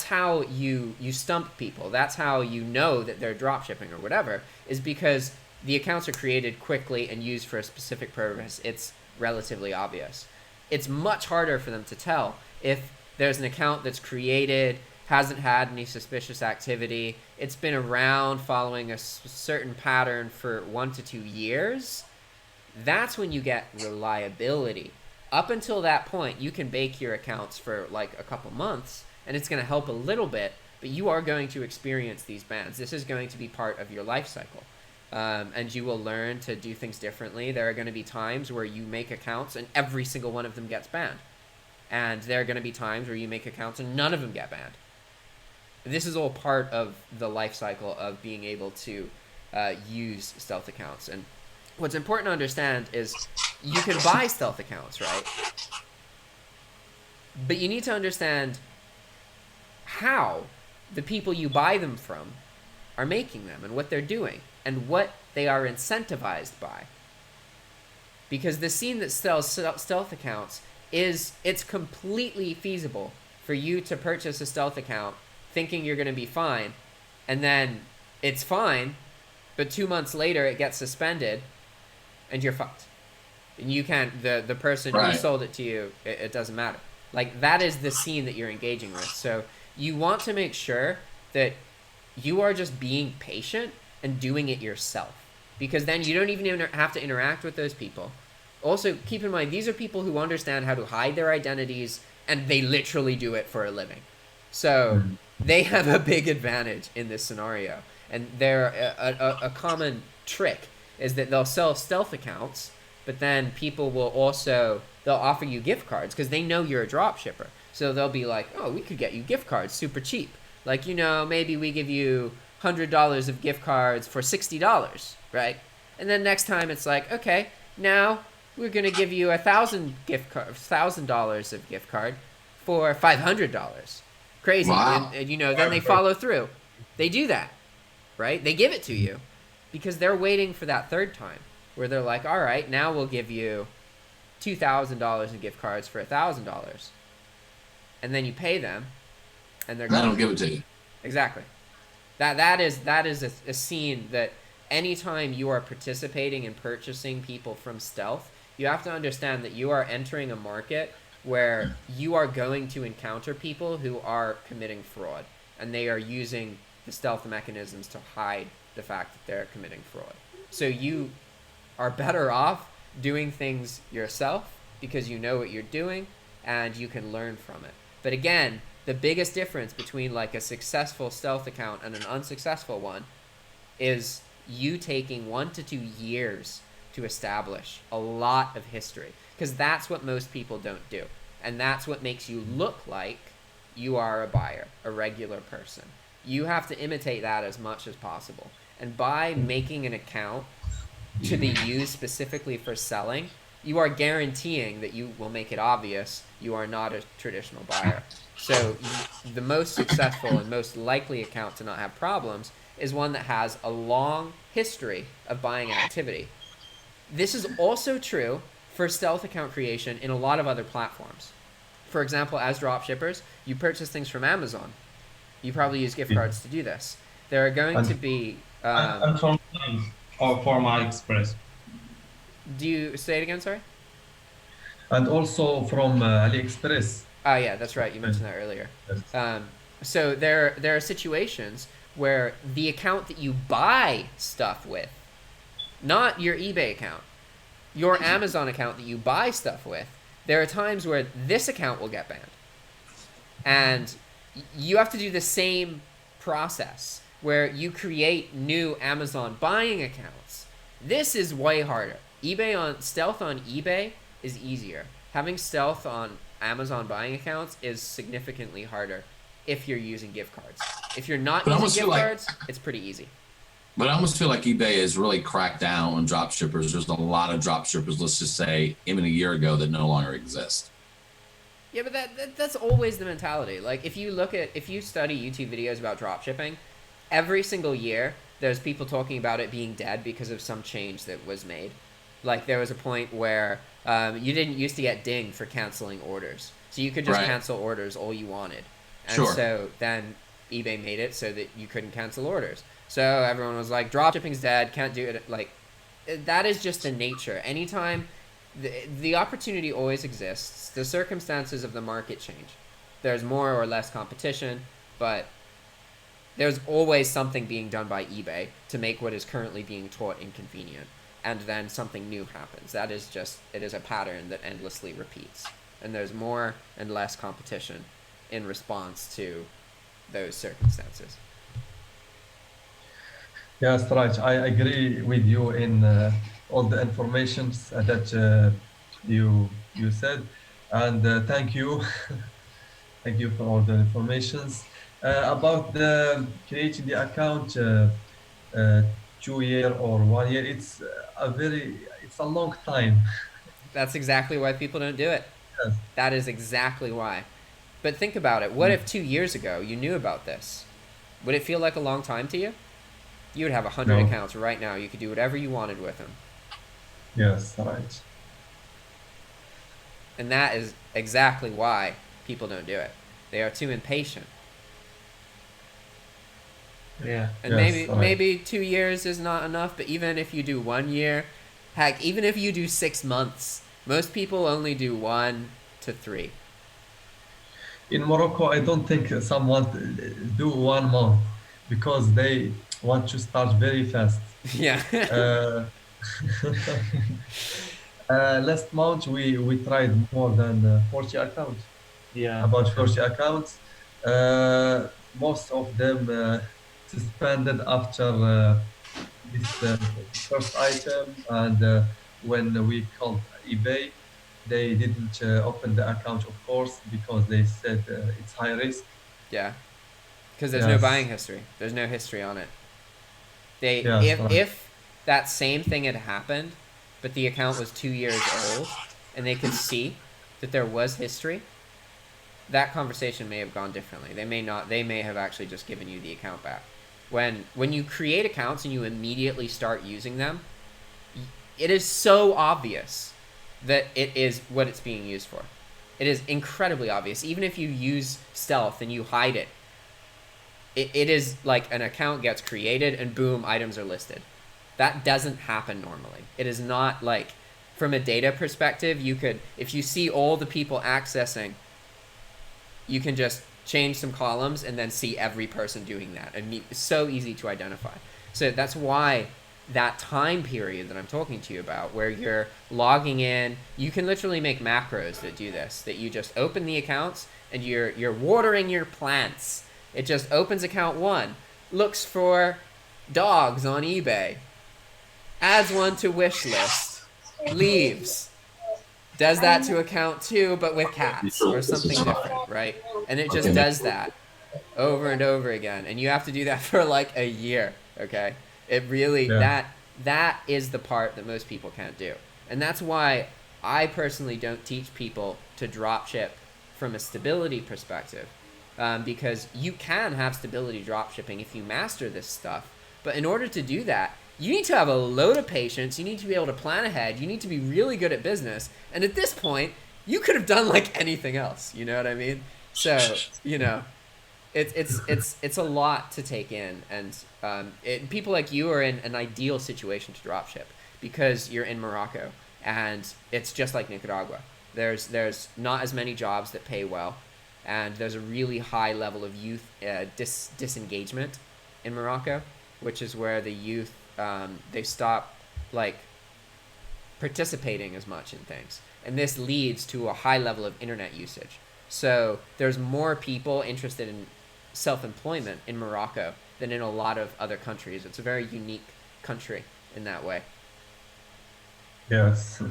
how you stump people. That's how you know that they're dropshipping or whatever, is because the accounts are created quickly and used for a specific purpose. It's relatively obvious. It's much harder for them to tell if there's an account that's created, hasn't had any suspicious activity, it's been around following a certain pattern for 1 to 2 years. That's when you get reliability. Up until that point, you can bake your accounts for like a couple months, and it's going to help a little bit, but you are going to experience these bans. This is going to be part of your life cycle. And you will learn to do things differently. There are going to be times where you make accounts and every single one of them gets banned. And there are going to be times where you make accounts and none of them get banned. This is all part of the life cycle of being able to use stealth accounts. And what's important to understand is you can buy stealth accounts, right? But you need to understand how the people you buy them from are making them and what they're doing and what they are incentivized by. Because the scene that sells stealth accounts it's completely feasible for you to purchase a stealth account thinking you're going to be fine, and then it's fine, but 2 months later it gets suspended and you're fucked. And you can't, the person who sold it to you, it doesn't matter. Like, that is the scene that you're engaging with. So you want to make sure that you are just being patient and doing it yourself, because then you don't even have to interact with those people. Also, keep in mind, these are people who understand how to hide their identities, and they literally do it for a living. So they have a big advantage in this scenario. And a common trick is that they'll sell stealth accounts, but then people will also, they'll offer you gift cards because they know you're a drop shipper. So they'll be like, oh, we could get you gift cards super cheap. Like, you know, maybe we give you $100 of gift cards for $60, right? And then next time it's like, okay, now we're going to give you $1,000 of gift card for $500. Crazy. Wow. And, you know, then they follow through. They do that, right? They give it to you because they're waiting for that third time where they're like, all right, now we'll give you $2,000 in gift cards for $1,000. And then you pay them and they're I gone. don't give it to you. Exactly. That is a scene that anytime you are participating in purchasing people from stealth, you have to understand that you are entering a market where you are going to encounter people who are committing fraud, and they are using the stealth mechanisms to hide the fact that they're committing fraud. So you are better off doing things yourself because you know what you're doing and you can learn from it. But again, the biggest difference between like a successful stealth account and an unsuccessful one is you taking 1 to 2 years to establish a lot of history, because that's what most people don't do. And that's what makes you look like you are a buyer, a regular person. You have to imitate that as much as possible. And by making an account to be used specifically for selling, you are guaranteeing that you will make it obvious you are not a traditional buyer. So the most successful and most likely account to not have problems is one that has a long history of buying activity. This is also true for stealth account creation in a lot of other platforms. For example, as dropshippers, you purchase things from Amazon. You probably use gift cards to do this. There are going to be... and from or from AliExpress, do you say it again, sorry? and also from AliExpress. Oh, yeah, that's right. You mentioned that earlier. Yes. So there are situations where the account that you buy stuff with, not your eBay account, your Amazon account that you buy stuff with, there are times where this account will get banned. And you have to do the same process where you create new Amazon buying accounts. This is way harder. Stealth on eBay is easier. Having stealth on Amazon buying accounts is significantly harder if you're using gift cards. If you're not using gift cards, it's pretty easy. But I almost feel like eBay has really cracked down on drop shippers. There's a lot of drop shippers, let's just say, even a year ago, that no longer exist. Yeah, but that's always the mentality. Like, if you study YouTube videos about drop shipping, every single year there's people talking about it being dead because of some change that was made. Like, there was a point where you didn't used to get dinged for canceling orders. So you could just cancel orders all you wanted. And so then eBay made it so that you couldn't cancel orders. So everyone was like, drop shipping's dead, can't do it. Like, that is just the nature. Anytime, the opportunity always exists. The circumstances of the market change. There's more or less competition, but there's always something being done by eBay to make what is currently being taught inconvenient. And then something new happens. That is just, it is a pattern that endlessly repeats. And there's more and less competition in response to those circumstances. Yes, right. I agree with you in all the informations that you said, and thank you, thank you for all the informations about the creating the account. 2 year or 1 year. It's it's a long time. That's exactly why people don't do it. Yes. That is exactly why. But think about it. What if 2 years ago you knew about this? Would it feel like a long time to you? You would have 100 accounts right now. You could do whatever you wanted with them. Yes, right. And that is exactly why people don't do it. They are too impatient. Yeah. And maybe 2 years is not enough, but even if you do 1 year, heck, even if you do 6 months, most people only do 1 to 3. In Morocco, I don't think someone do 1 month because they want to start very fast. Yeah. Last month we tried more than 40 accounts. Yeah. About 40 accounts. Most of them suspended after this first item, and when we called eBay, they didn't open the account, of course, because they said it's high risk. Yeah. Because there's no buying history. There's no history on it. If that same thing had happened, but the account was 2 years old, and they could see that there was history, that conversation may have gone differently. They may have actually just given you the account back. When you create accounts and you immediately start using them, it is so obvious that it is what it's being used for. It is incredibly obvious. Even if you use stealth and you hide it, it is like an account gets created and boom, items are listed. That doesn't happen normally. It is not like from a data perspective, you could, if you see all the people accessing, you can just change some columns and then see every person doing that. And it's so easy to identify. So that's why that time period that I'm talking to you about, where you're logging in, you can literally make macros that do this, that you just open the accounts and you're watering your plants. It just opens account 1, looks for dogs on eBay, adds one to wish list, leaves, does that to account 2 but with cats or something different, right? And it just does that over and over again, and you have to do that for like a year. Okay, it really, that is the part that most people can't do. And that's why I personally don't teach people to drop ship from a stability perspective, because you can have stability drop shipping if you master this stuff. But in order to do that, you need to have a load of patience. You need to be able to plan ahead. You need to be really good at business. And at this point, you could have done like anything else. You know what I mean? So, you know, it's a lot to take in. And people like you are in an ideal situation to drop ship because you're in Morocco, and it's just like Nicaragua. There's not as many jobs that pay well, and there's a really high level of youth disengagement in Morocco, which is where the youth, they stop like participating as much in things. And this leads to a high level of internet usage. So there's more people interested in self-employment in Morocco than in a lot of other countries. It's a very unique country in that way. Yes.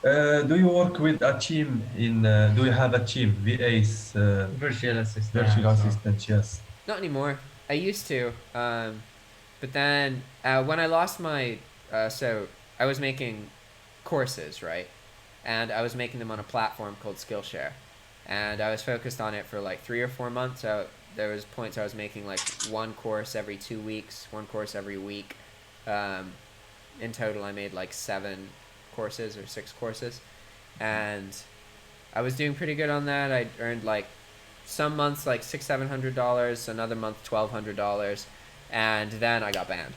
Do you work with a team in? Do you have a team, VAs? Virtual assistant. Virtual assistant, yes. Not anymore. I used to, but then when I lost my, so I was making courses, right? And I was making them on a platform called Skillshare, and I was focused on it for like 3 or 4 months. So there was points I was making like 1 course every 2 weeks, 1 course every week. In total, I made like 7 courses or 6 courses, and I was doing pretty good on that. I earned like some months like $600-700, another month $1,200, and then I got banned.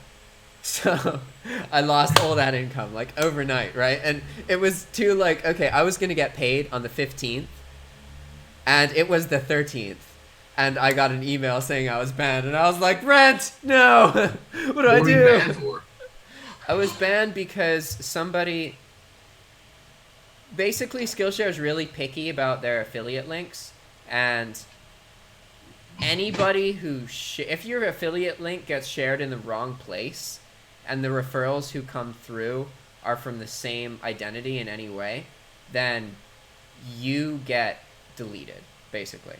So I lost all that income like overnight, right? And it was too like, okay, I was gonna get paid on the 15th, and it was the 13th, and I got an email saying I was banned, and I was like, Brent, no, what do I What were you do? banned for? I was banned because somebody, basically Skillshare is really picky about their affiliate links, and anybody who, if your affiliate link gets shared in the wrong place, and the referrals who come through are from the same identity in any way, then you get deleted, basically.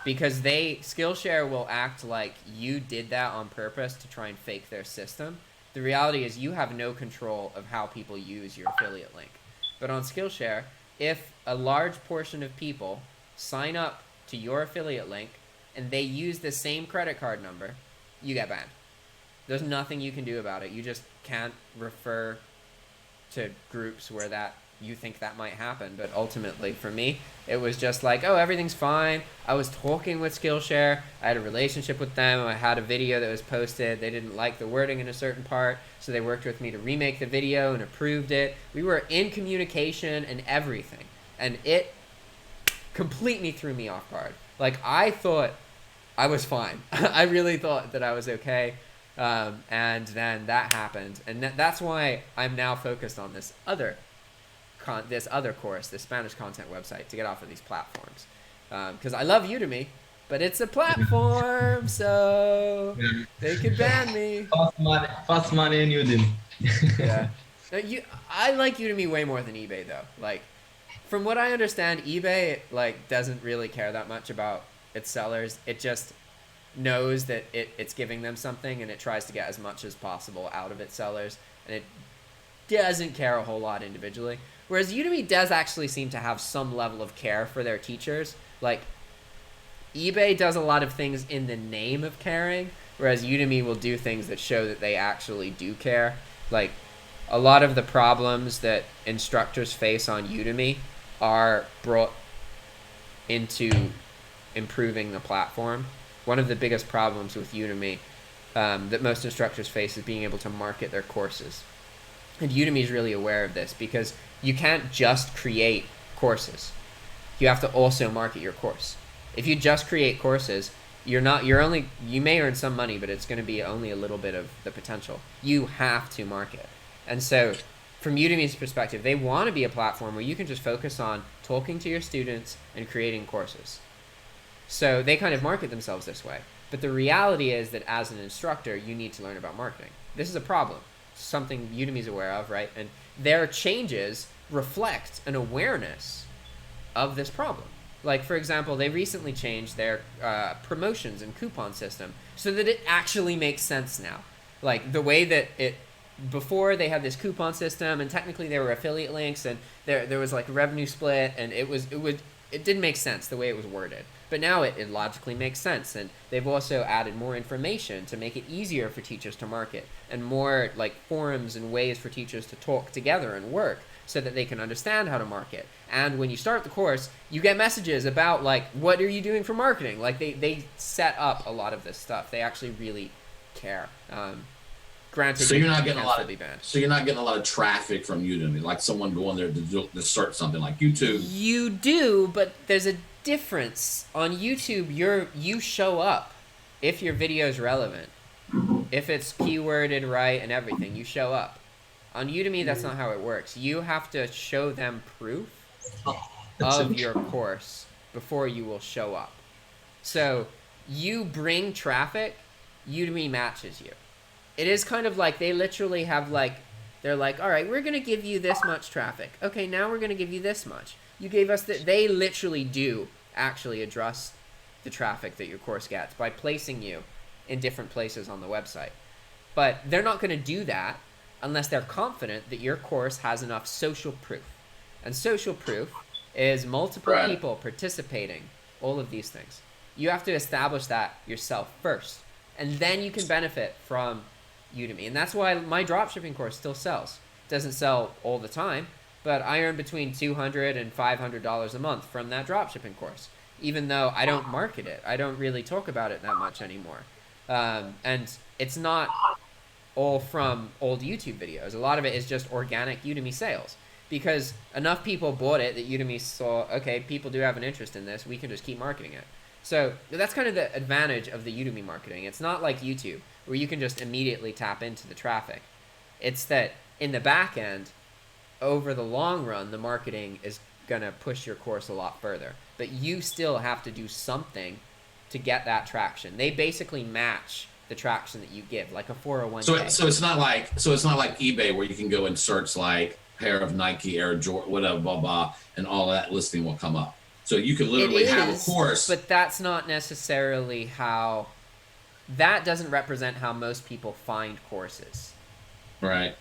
Because Skillshare will act like you did that on purpose to try and fake their system. The reality is you have no control of how people use your affiliate link. But on Skillshare, if a large portion of people sign up to your affiliate link and they use the same credit card number, you get banned. There's nothing you can do about it. You just can't refer to groups where that you think that might happen. But ultimately, for me, it was just like, oh, everything's fine. I was talking with Skillshare. I had a relationship with them. I had a video that was posted. They didn't like the wording in a certain part, so they worked with me to remake the video and approved it. We were in communication and everything. And it completely threw me off guard. Like, I thought I was fine. I really thought that I was okay. And then that happened. And that's why I'm now focused on this other course, this Spanish content website, to get off of these platforms. Because I love Udemy, but it's a platform, so they could ban me. Fast money in Udemy. Yeah. Now, I like Udemy way more than eBay, though. Like, from what I understand, eBay like doesn't really care that much about its sellers. It just knows that it's giving them something, and it tries to get as much as possible out of its sellers, and it doesn't care a whole lot individually. Whereas Udemy does actually seem to have some level of care for their teachers. Like, eBay does a lot of things in the name of caring, whereas Udemy will do things that show that they actually do care. Like, a lot of the problems that instructors face on Udemy are brought into improving the platform. One of the biggest problems with Udemy that most instructors face is being able to market their courses. And Udemy is really aware of this because you can't just create courses. You have to also market your course. If you just create courses, you may earn some money, but it's going to be only a little bit of the potential. You have to market. And so from Udemy's perspective, they want to be a platform where you can just focus on talking to your students and creating courses. So they kind of market themselves this way. But the reality is that as an instructor, you need to learn about marketing. This is a problem, something Udemy's aware of, right? And their changes reflect an awareness of this problem. Like, for example, they recently changed their promotions and coupon system so that it actually makes sense now. Like, the way that before they had this coupon system, and technically there were affiliate links, and there was like a revenue split, and it didn't make sense the way it was worded. But now it logically makes sense, and they've also added more information to make it easier for teachers to market, and more like forums and ways for teachers to talk together and work so that they can understand how to market. And when you start the course, you get messages about like, what are you doing for marketing? Like they set up a lot of this stuff. They actually really care. Granted, so you're not getting a lot of traffic from Udemy, like someone going there to search something like YouTube. You do, but there's a difference. On YouTube, you show up if your video is relevant, if it's keyworded right and everything. You show up. On Udemy, that's not how it works. You have to show them proof of your course before you will show up. So you bring traffic, Udemy matches you. It is kind of like they literally have like, they're like, all right, we're going to give you this much traffic. Okay, now we're going to give you this much. You gave us that. They literally do actually address the traffic that your course gets by placing you in different places on the website. But they're not going to do that unless they're confident that your course has enough social proof. And social proof is multiple people participating, all of these things. You have to establish that yourself first, and then you can benefit from Udemy. And that's why my dropshipping course still sells. It doesn't sell all the time, but I earn between $200 and $500 a month from that dropshipping course, even though I don't market it. I don't really talk about it that much anymore. And it's not all from old YouTube videos. A lot of it is just organic Udemy sales, because enough people bought it that Udemy saw, okay, people do have an interest in this, we can just keep marketing it. So that's kind of the advantage of the Udemy marketing. It's not like YouTube, where you can just immediately tap into the traffic. It's that in the back end, over the long run, the marketing is going to push your course a lot further. But you still have to do something to get that traction. They basically match the traction that you give, like a 401k. So it's not like eBay, where you can go and search like pair of Nike Air Jordan, whatever, blah blah, and all that listing will come up. So you could literally have a course. But that's not necessarily how. That doesn't represent how most people find courses. Right.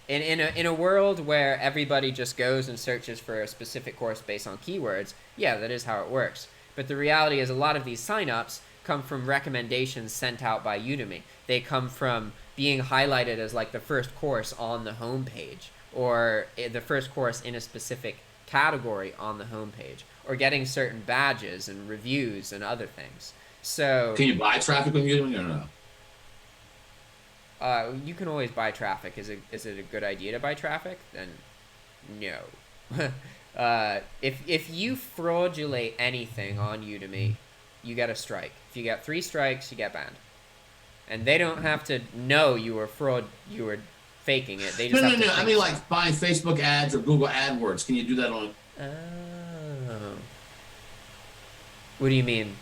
In a world where everybody just goes and searches for a specific course based on keywords, yeah, that is how it works. But the reality is a lot of these signups come from recommendations sent out by Udemy. They come from being highlighted as like the first course on the homepage, or the first course in a specific category on the homepage, or getting certain badges and reviews and other things. So can you buy traffic on Udemy or no? You can always buy traffic. Is it a good idea to buy traffic? Then no. If you fraudulate anything on Udemy, you get a strike. If you get 3 strikes, you get banned. And they don't have to know you were faking it. They just have to I mean, like buying Facebook ads or Google AdWords. Can you do that on? Oh. What do you mean?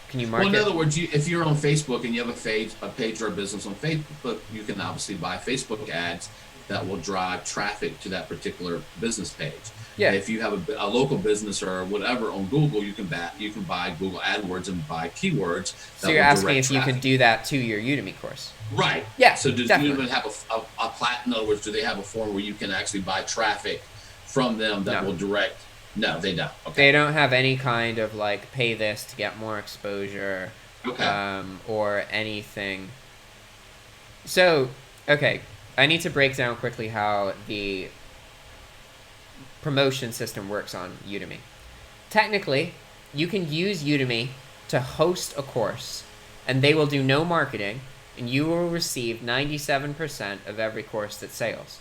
Can you market? Well, in other words, if you're on Facebook and you have a page or a business on Facebook, you can obviously buy Facebook ads that will drive traffic to that particular business page. Yeah. And if you have a local business or whatever on Google, you can buy Google AdWords and buy keywords. So you're asking if you can do that to your Udemy course? Right. Yeah. So does definitely. Udemy have a platform? In other words, do they have a form where you can actually buy traffic from them that will direct? No, they don't. Okay. They don't have any kind of like pay this to get more exposure, or anything. So, okay, I need to break down quickly how the promotion system works on Udemy. Technically, you can use Udemy to host a course, and they will do no marketing, and you will receive 97% of every course that sells.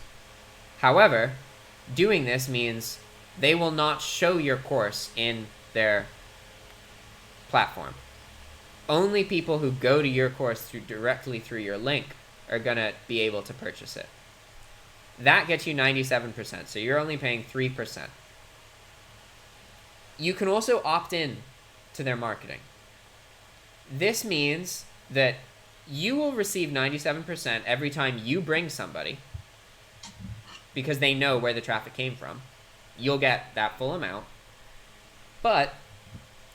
However, doing this means they will not show your course in their platform. Only people who go to your course directly through your link are going to be able to purchase it. That gets you 97%, so you're only paying 3%. You can also opt in to their marketing. This means that you will receive 97% every time you bring somebody, because they know where the traffic came from. You'll get that full amount. But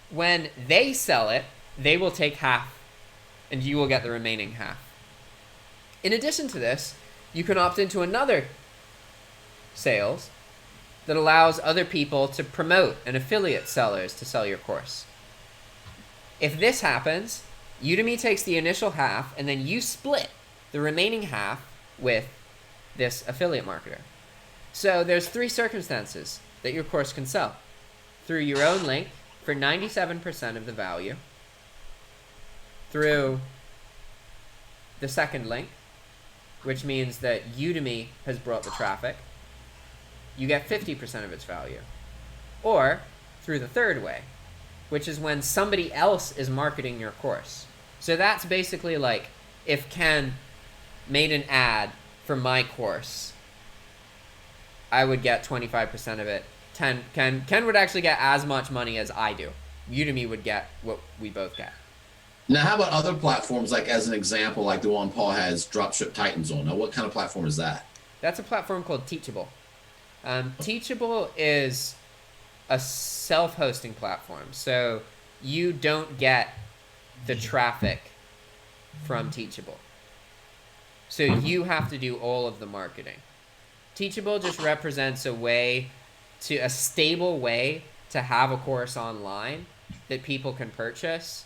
when they sell it, they will take half, and you will get the remaining half. In addition to this, you can opt into another sales that allows other people to promote and affiliate sellers to sell your course. If this happens, Udemy takes the initial half, and then you split the remaining half with this affiliate marketer. So there's 3 circumstances that your course can sell. Through your own link for 97% of the value, through the second link, which means that Udemy has brought the traffic, you get 50% of its value. Or through the third way, which is when somebody else is marketing your course. So that's basically like if Ken made an ad for my course, I would get 25% of it. Ken would actually get as much money as I do. Udemy would get what we both get. Now, how about other platforms, like as an example, like the one Paul has Dropship Titans on? Now, what kind of platform is that? That's a platform called Teachable. Teachable is a self-hosting platform, so you don't get the traffic from Teachable. So you have to do all of the marketing. Teachable just represents a stable way to have a course online that people can purchase.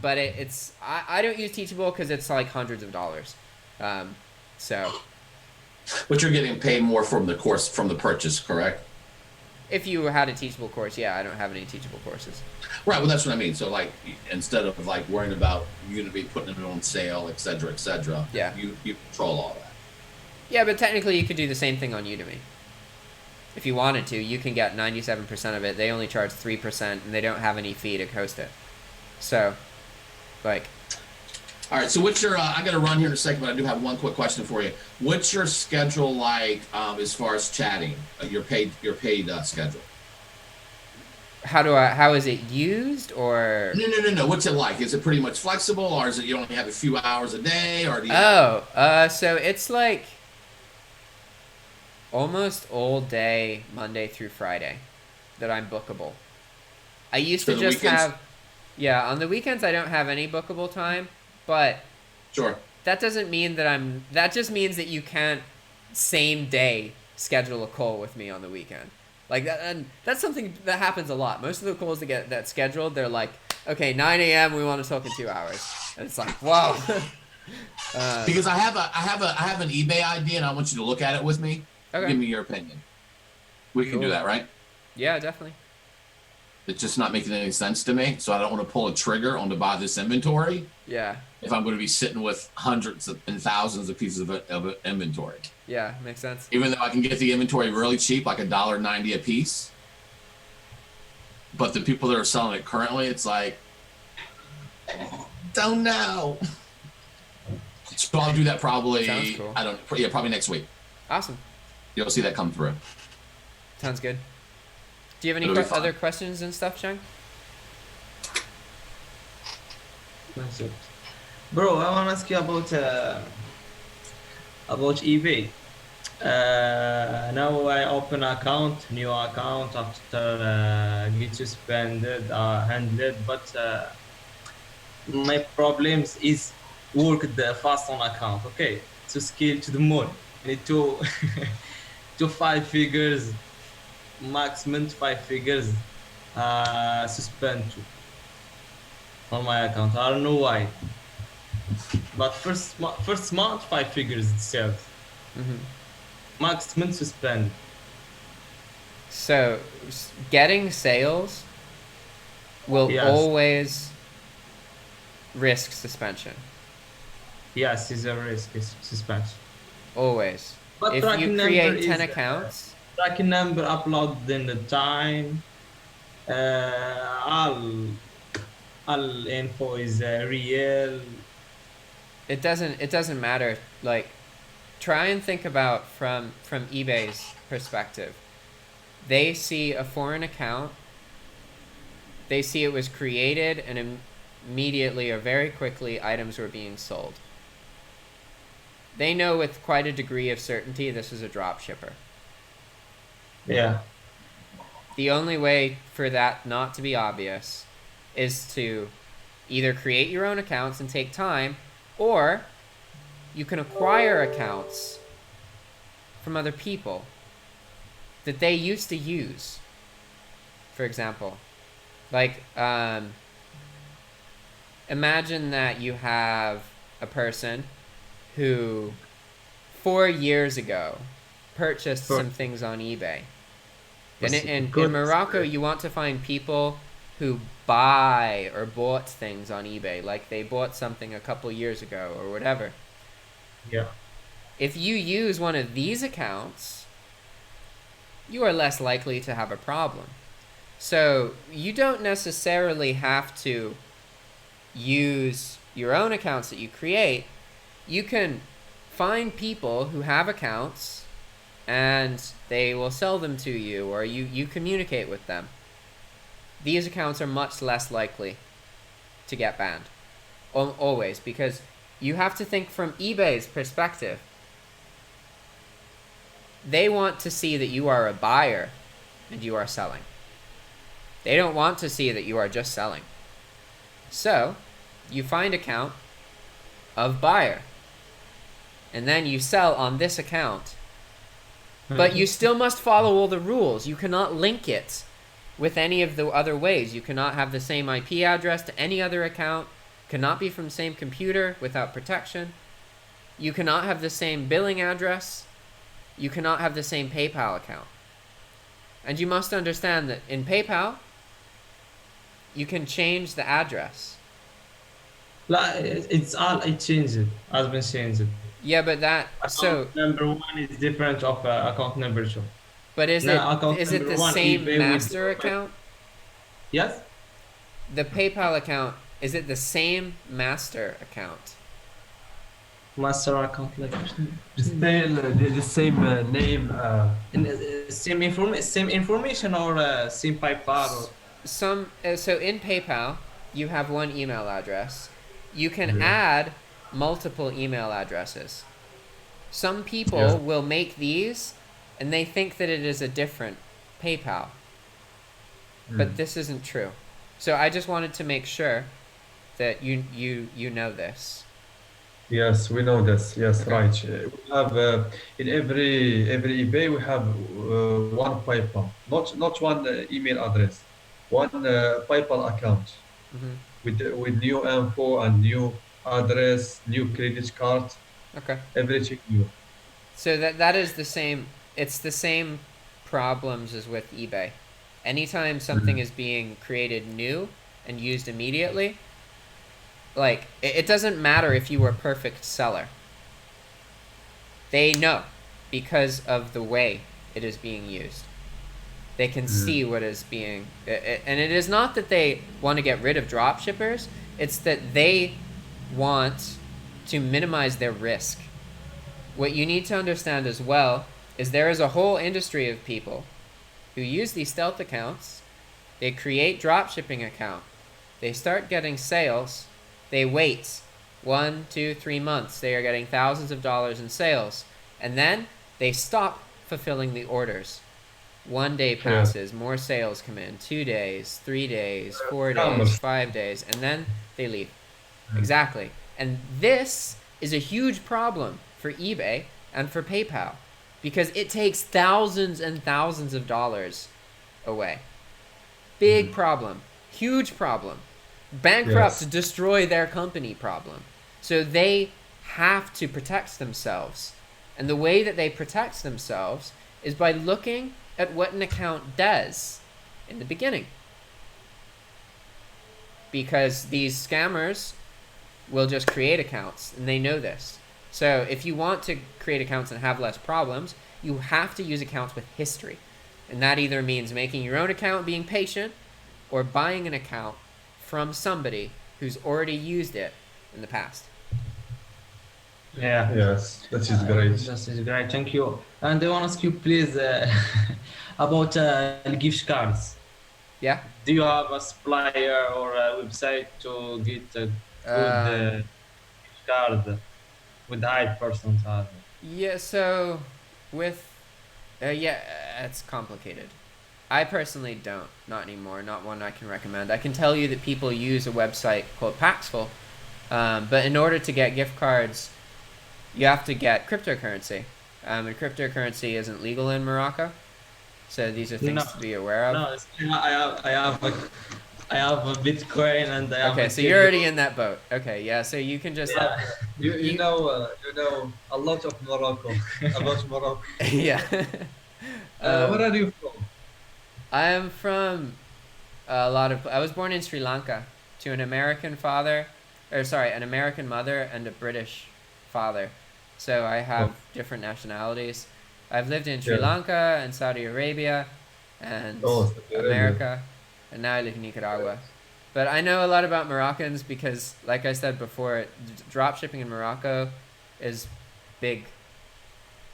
But I don't use Teachable because it's like hundreds of dollars. But you're getting paid more from the course, from the purchase, correct? If you had a Teachable course, yeah, I don't have any Teachable courses. Right, well, that's what I mean. So, like, instead of like worrying about Udemy putting it on sale, et cetera, yeah, you control all that. Yeah, but technically you could do the same thing on Udemy. If you wanted to, you can get 97% of it. They only charge 3%, and they don't have any fee to host it. So, like... All right, so what's your... I got to run here in a second, but I do have one quick question for you. What's your schedule like as far as chatting, your paid schedule? How is it used, or... No. What's it like? Is it pretty much flexible, or is it you only have a few hours a day, or do you... So it's like almost all day, Monday through Friday, that I'm bookable. I used to just have... Yeah, on the weekends I don't have any bookable time, but... Sure. That doesn't mean that that just means that you can't same day schedule a call with me on the weekend. Like that, and that's something that happens a lot. Most of the calls that get that scheduled, they're like, okay, 9 a.m. we want to talk in 2 hours, and it's like, wow. Because I have an eBay idea, and I want you to look at it with me. Okay. Give me your opinion. We can do that, right? Yeah, definitely. It's just not making any sense to me, so I don't want to pull a trigger on to buy this inventory. Yeah. If I'm going to be sitting with hundreds and thousands of pieces of inventory. Yeah, makes sense. Even though I can get the inventory really cheap, like $1.90 a piece. But the people that are selling it currently, it's like, don't know. So I'll do that probably. Sounds cool. Probably next week. Awesome. You'll see that come through. Sounds good. Do you have any other questions and stuff, Chang? Bro, I want to ask you about eBay. Now I open new account after get suspended, handled, but my problems is work the fast on account. Okay, to scale to the moon, I need to 5 figures, maximum 5 figures, suspend to on my account. I don't know why. But first month 5 figures itself. Mm-hmm. Maximum suspend. So, getting sales will always risk suspension. Yes, it's a risk suspension. Always. But If tracking you number create 10 is accounts, tracking number uploaded in the time. All info is real. it doesn't matter. Like, try and think about from eBay's perspective. They see a foreign account. They see it was created, and immediately or very quickly items were being sold. They know with quite a degree of certainty this is a drop shipper. Yeah. The only way for that not to be obvious is to either create your own accounts and take time, or you can acquire accounts from other people that they used to use. For example, like, imagine that you have a person who 4 years ago purchased some things on eBay. And in Morocco, you want to find people who buy or bought things on eBay, like they bought something a couple years ago or whatever. Yeah. If you use one of these accounts, you are less likely to have a problem. So you don't necessarily have to use your own accounts that you create. You can find people who have accounts and they will sell them to you, or you communicate with them. These accounts are much less likely to get banned. Always, because you have to think from eBay's perspective. They want to see that you are a buyer and you are selling. They don't want to see that you are just selling. So, you find account of buyer, and then you sell on this account. But you still must follow all the rules. You cannot link it with any of the other ways. You cannot have the same IP address to any other account. Cannot be from the same computer without protection. You cannot have the same billing address. You cannot have the same PayPal account. And you must understand that in PayPal, you can change the address. It changed. Has been changed. Yeah, but that Account number one is different of account number two. But is it the same master account? Yes. The PayPal account, is it the same master account? Master account like The same name. same information or same PayPal or So in PayPal, you have one email address. You can add multiple email addresses. Some people will make these and they think that it is a different PayPal. But this isn't true. So I just wanted to make sure that you know this. Yes, we know this. Yes, Okay. right. We have in every eBay we have one PayPal, not one email address, one PayPal account Mm-hmm. with new info and new address, new credit card, Okay. everything new. So that is the same. It's the same problems as with eBay. Anytime something is being created new and used immediately, like it doesn't matter if you were a perfect seller. They know because of the way it is being used. They can see what is being, and it is not that they want to get rid of drop shippers. It's that they want to minimize their risk. What you need to understand as well is there is a whole industry of people who use these stealth accounts. They create drop shipping account. They start getting sales. They wait 1, 2, 3 months. They are getting thousands of dollars in sales. And then they stop fulfilling the orders. 1 day passes, more sales come in, 2 days, 3 days, 4 days, 5 days, and then they leave. Exactly. And this is a huge problem for eBay and for PayPal because it takes thousands and thousands of dollars away. Big problem. Huge problem. Bankrupt, destroy their company problem. So they have to protect themselves. And the way that they protect themselves is by looking at what an account does in the beginning. Because these scammers will just create accounts, and they know this. So if you want to create accounts and have less problems, you have to use accounts with history. And that either means making your own account, being patient, or buying an account from somebody who's already used it in the past. Yeah. Yes, that is great. That is great. Thank you. And I want to ask you, please, about gift cards. Yeah? Do you have a supplier or a website to get a good gift card with high percentage? Yeah, so with... yeah, it's complicated. I personally don't. Not anymore. Not one I can recommend. I can tell you that people use a website called Paxful, but in order to get gift cards, you have to get cryptocurrency. And cryptocurrency isn't legal in Morocco, so these are things to be aware of. No, I have a Bitcoin and I have. Okay, so you're already in that boat. Okay, yeah, so you can just. Yeah. You know a lot of Morocco about Morocco. Yeah. Where are you from? I am from a lot of. I was born in Sri Lanka to an American father, an American mother and a British father. So I have different nationalities. I've lived in Sri Lanka and Saudi Arabia and America, and now I live in Nicaragua. But I know a lot about Moroccans because, like I said before, drop shipping in Morocco is big.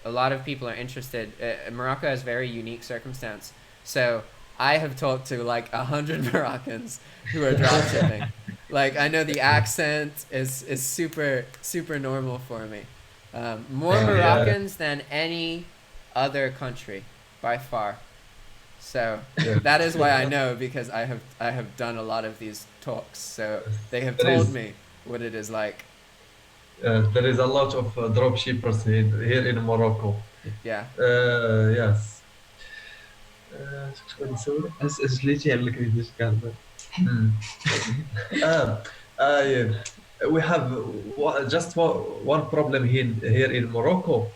A lot of people are interested. Morocco has very unique circumstance. So I have talked to like 100 Moroccans who are drop shipping. Like, I know the accent is super, super normal for me. More Moroccans than any other country by far. So that is why I know, because I have done a lot of these talks. So they have told me what it is like. There is a lot of drop shippers here in Morocco. Yeah. Yes. We have just one problem here in Morocco.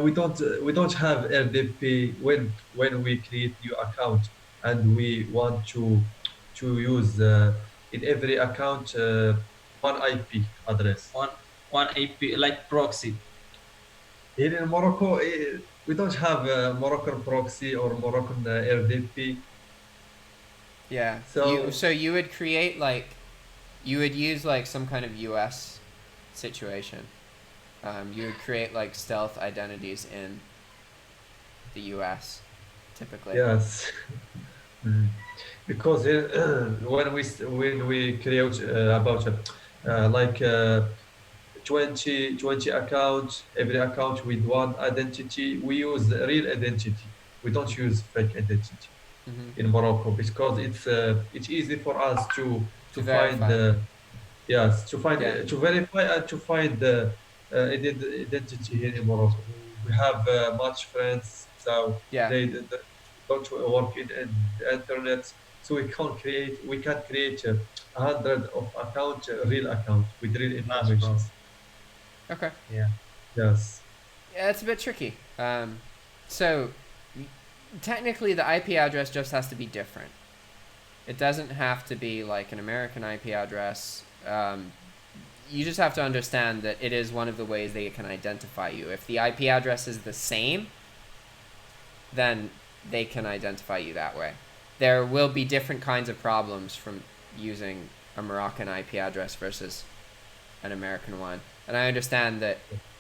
We don't have RDP when we create new account and we want to use in every account one IP address. One IP like proxy. Here in Morocco, we don't have Moroccan proxy or Moroccan RDP. Yeah. So you would create you would use like some kind of US situation. You would create like stealth identities in the US, typically. Yes. Because when we create about like 20 accounts, every account with one identity, we use real identity. We don't use fake identity in Morocco because it's easy for us to find to verify and to find the identity here in Morocco. We have much friends, so they don't work in the internet, so we can create 100 of account real account with real information. Okay. Yeah. Yes. Yeah, it's a bit tricky. So technically the IP address just has to be different. It doesn't have to be like an American IP address. You just have to understand that it is one of the ways they can identify you. If the IP address is the same, then they can identify you that way. There will be different kinds of problems from using a Moroccan IP address versus an American one. And I understand that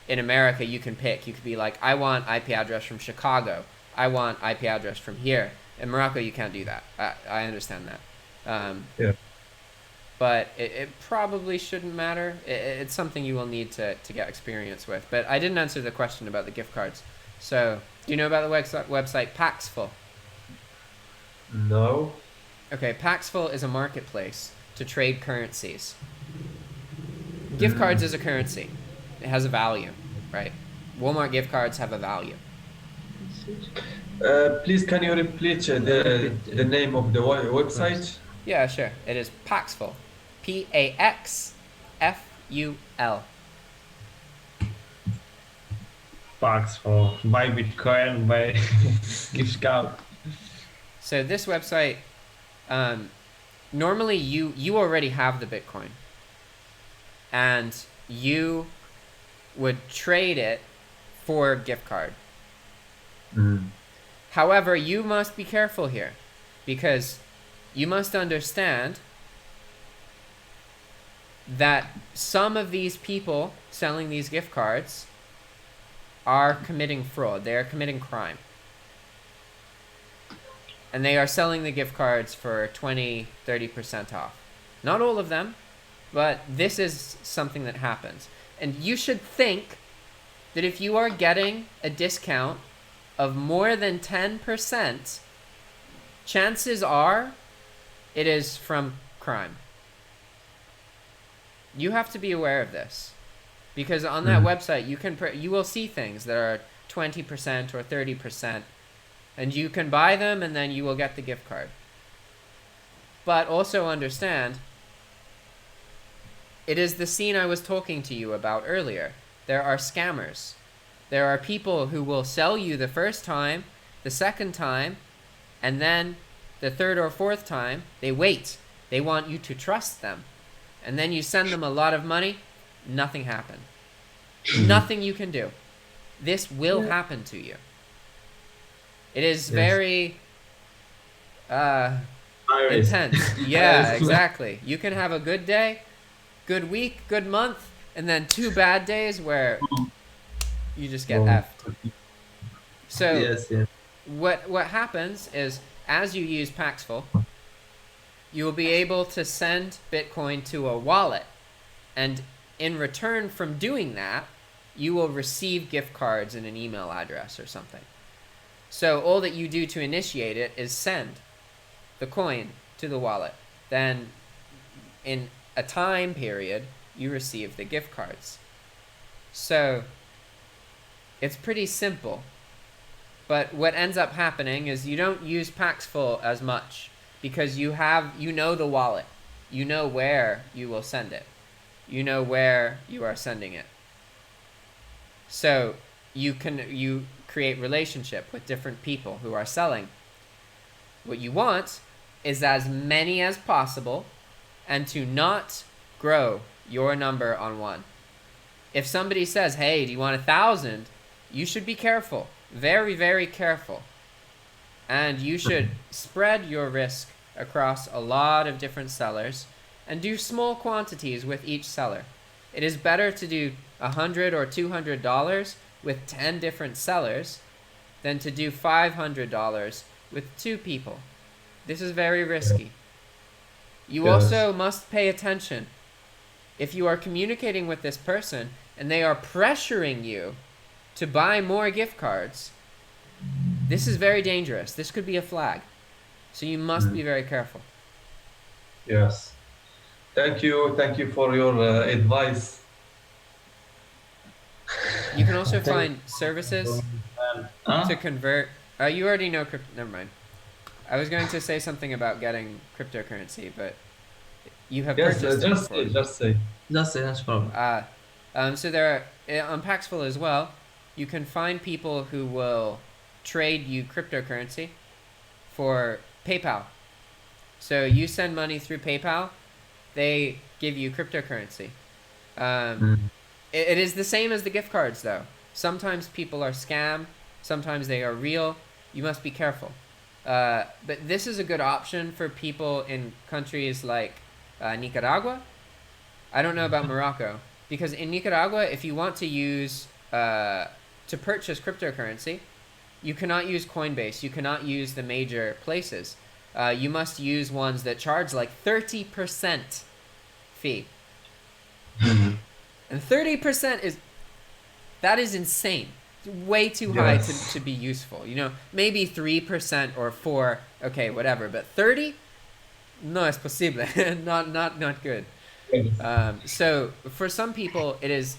in America you can pick. You could be like, I want IP address from Chicago. I want IP address from here. In Morocco you can't do that. I understand that. But it probably shouldn't matter. It's something you will need to get experience with. But I didn't answer the question about the gift cards. So, do you know about the website Paxful? No. Okay, Paxful is a marketplace to trade currencies. Gift cards is a currency. It has a value, right? Walmart gift cards have a value. Please, can you repeat the name of the website? Yeah, sure. It is Paxful. Paxful. Paxful. Buy Bitcoin, buy gift card. So this website, normally you already have the Bitcoin. and you would trade it for a gift card. However, you must be careful here, because you must understand that some of these people selling these gift cards are committing fraud. They are committing crime. And they are selling the gift cards for 20-30% off. Not all of them, but this is something that happens. And you should think that if you are getting a discount of more than 10%, chances are it is from crime. You have to be aware of this, because on that website you will see things that are 20% or 30%, and you can buy them and then you will get the gift card. But also understand, it is the scene I was talking to you about earlier. There are scammers. There are people who will sell you the first time, the second time, and then the third or fourth time, they wait. They want you to trust them. And then you send them a lot of money, nothing happened. Nothing you can do. This will happen to you. It is very intense. Yeah, exactly. You can have a good day, good week, good month, and then 2 bad days where you just get effed. So what happens is, as you use Paxful, you will be able to send Bitcoin to a wallet, and in return from doing that, you will receive gift cards in an email address or something. So all that you do to initiate it is send the coin to the wallet. Then in a time period, you receive the gift cards. So it's pretty simple. But what ends up happening is you don't use Paxful as much, because you know the wallet. You know where you will send it. You know where you are sending it. So you create relationship with different people who are selling. What you want is as many as possible, and to not grow your number on one. If somebody says, hey, do you want 1,000? You should be careful. Very, very careful. And you should spread your risk across a lot of different sellers and do small quantities with each seller. It is better to do $100 or $200 with 10 different sellers than to do $500 with 2 people. This is very risky. You also must pay attention. If you are communicating with this person and they are pressuring you to buy more gift cards, this is very dangerous. This could be a flag. So you must be very careful. Yes. Thank you for your advice. You can also find services to convert. You already know crypto. Never mind. I was going to say something about getting cryptocurrency, but you have purchased it before. Just say, that's problem. So there are, on Paxful as well, you can find people who will trade you cryptocurrency for PayPal. So you send money through PayPal, they give you cryptocurrency. It is the same as the gift cards, though. Sometimes people are scam, sometimes they are real. You must be careful. But this is a good option for people in countries like Nicaragua. I don't know about Morocco, because in Nicaragua, if you want to use to purchase cryptocurrency, you cannot use Coinbase. You cannot use the major places. You must use ones that charge like 30% fee. And 30% is insane. It's way too high to be useful. You know, maybe 3% or 4%, okay, whatever. But 30%? No es posible. not good. So for some people, it is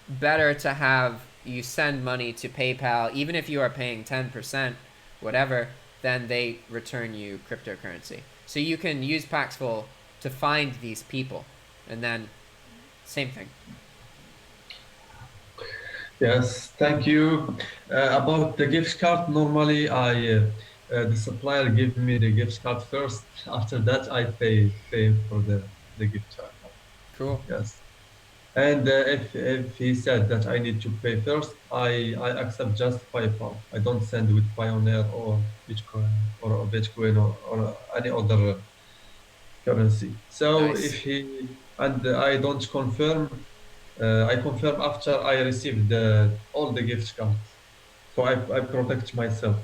better to have you send money to PayPal, even if you are paying 10%, whatever, then they return you cryptocurrency. So you can use Paxful to find these people, and then same thing. Yes, thank you. About the gift card, normally the supplier give me the gift card first. After that, I pay for the gift card. Cool. Yes. And if he said that I need to pay first, I accept just PayPal. I don't send with Pioneer or Bitcoin or any other currency. So if Nice. he and I don't confirm, I confirm after I receive all the gift cards. So I protect myself.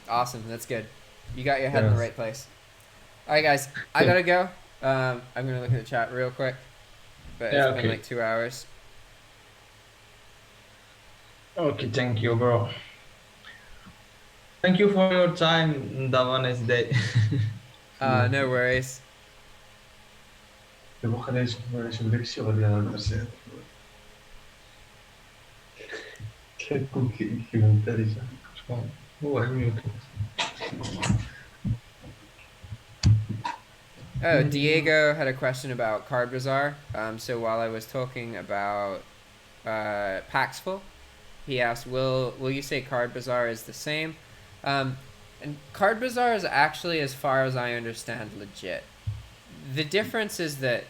Awesome. That's good. You got your head in the Yes. right place. All right, guys. I gotta go. I'm gonna look at the chat real quick, but it's Yeah, been okay. like 2 hours. Okay, thank you, bro. Thank you for your time, and have a nice day. No worries. خليني نشوف داك الشغل اللي انا درت كيكون كيما الدارجه هو علمي. Oh, Diego had a question about Card Bazaar. So while I was talking about Paxful, he asked, "Will you say Card Bazaar is the same?" And Card Bazaar is actually, as far as I understand, legit. The difference is that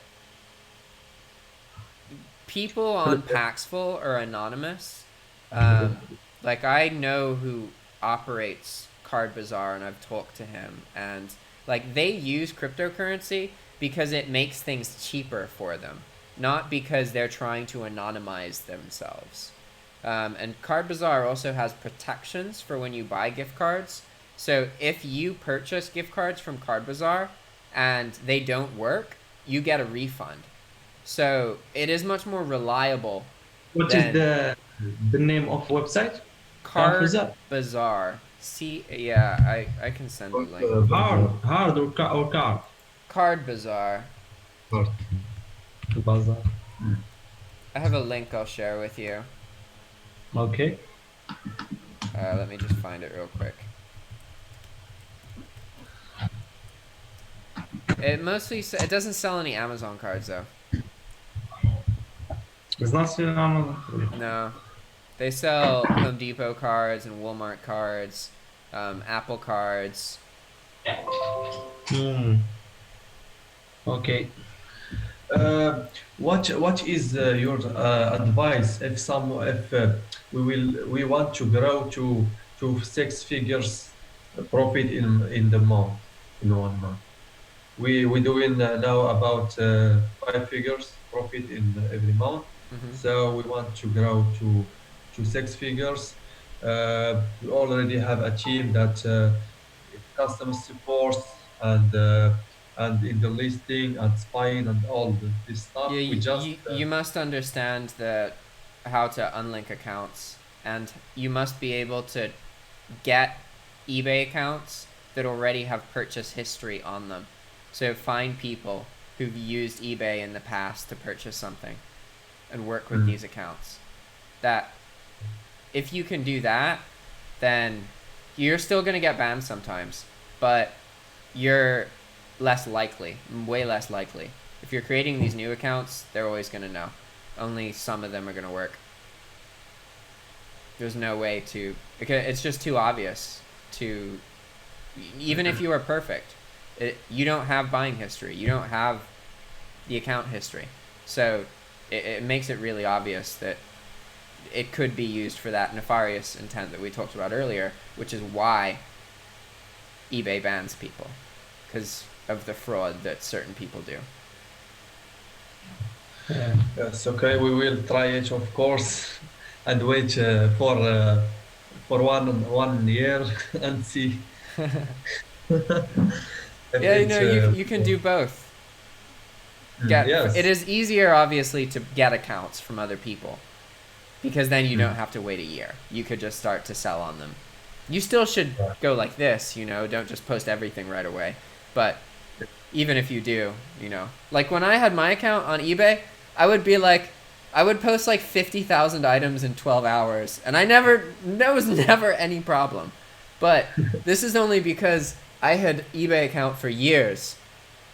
people on Paxful are anonymous. Like I know who operates Card Bazaar, and I've talked to him, and like they use cryptocurrency because it makes things cheaper for them, not because they're trying to anonymize themselves. And Card Bazaar also has protections for when you buy gift cards. So if you purchase gift cards from Card Bazaar and they don't work, you get a refund. So it is much more reliable What is than the name of website? Card Bazaar? Bazaar. Yeah, I can send a link. Hard or card? Card Bazaar. Bazaar. I have a link I'll share with you. Okay. Let me just find it real quick. It doesn't sell any Amazon cards though. It's not still on Amazon. No, they sell Home Depot cards and Walmart cards, Apple cards. Okay. What is your advice if we want to grow to six figures profit in the month in 1 month? We doing now about 5 figures profit in every month. Mm-hmm. So we want to grow to six figures. We already have achieved that customer support and in the listing and spying and all this stuff. Yeah, We just you must understand how to unlink accounts, and you must be able to get eBay accounts that already have purchase history on them. So find people who've used eBay in the past to purchase something and work with these accounts. That if you can do that, then you're still going to get banned sometimes, but you're less likely, way less likely. If you're creating these new accounts, they're always going to know. Only some of them are going to work. There's no way to, because it's just too obvious to, even if you are perfect, you don't have buying history. You don't have the account history. So it makes it really obvious that it could be used for that nefarious intent that we talked about earlier, which is why eBay bans people, because of the fraud that certain people do. Yes, okay, we will try it, of course, and wait for 1 year and see. Yeah, you can do both. Yes. It is easier, obviously, to get accounts from other people, because then you don't have to wait a year. You could just start to sell on them. You still should go like this, don't just post everything right away. But even if you do, like when I had my account on eBay, I would post like 50,000 items in 12 hours, and there was never any problem. But this is only because I had eBay account for years,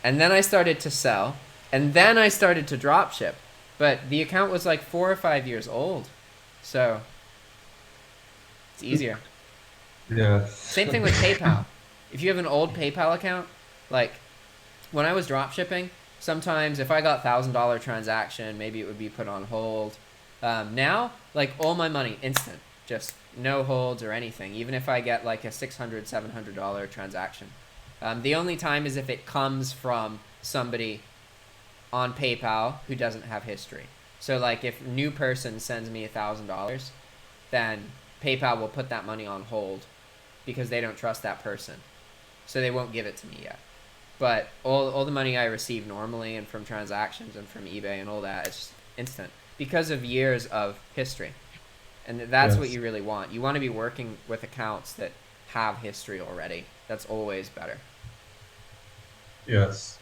and then I started to sell, and then I started to drop ship. But the account was like 4 or 5 years old, so it's easier. Yeah. Same thing with PayPal. If you have an old PayPal account, like when I was drop shipping, Sometimes if I got $1,000 transaction, maybe it would be put on hold. Now, like all my money instant, just no holds or anything. Even if I get like a $600, $700 transaction. The only time is if it comes from somebody on PayPal who doesn't have history. So like if a new person sends me $1,000, then PayPal will put that money on hold because they don't trust that person. So they won't give it to me yet. But all the money I receive normally and from transactions and from eBay and all that, it's just instant because of years of history. And that's what you really want. You want to be working with accounts that have history already. That's always better. Yes.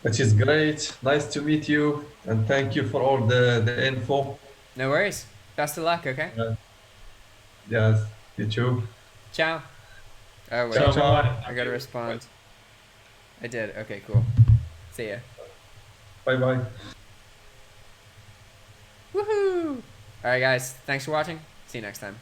Which is great. Nice to meet you. And thank you for all the info. No worries. Best of luck, okay? Yes. You too. Ciao. Oh, wait. Ciao, ciao. I gotta respond. I did. Okay, cool. See ya. Bye-bye. Woohoo! Alright, guys. Thanks for watching. See you next time.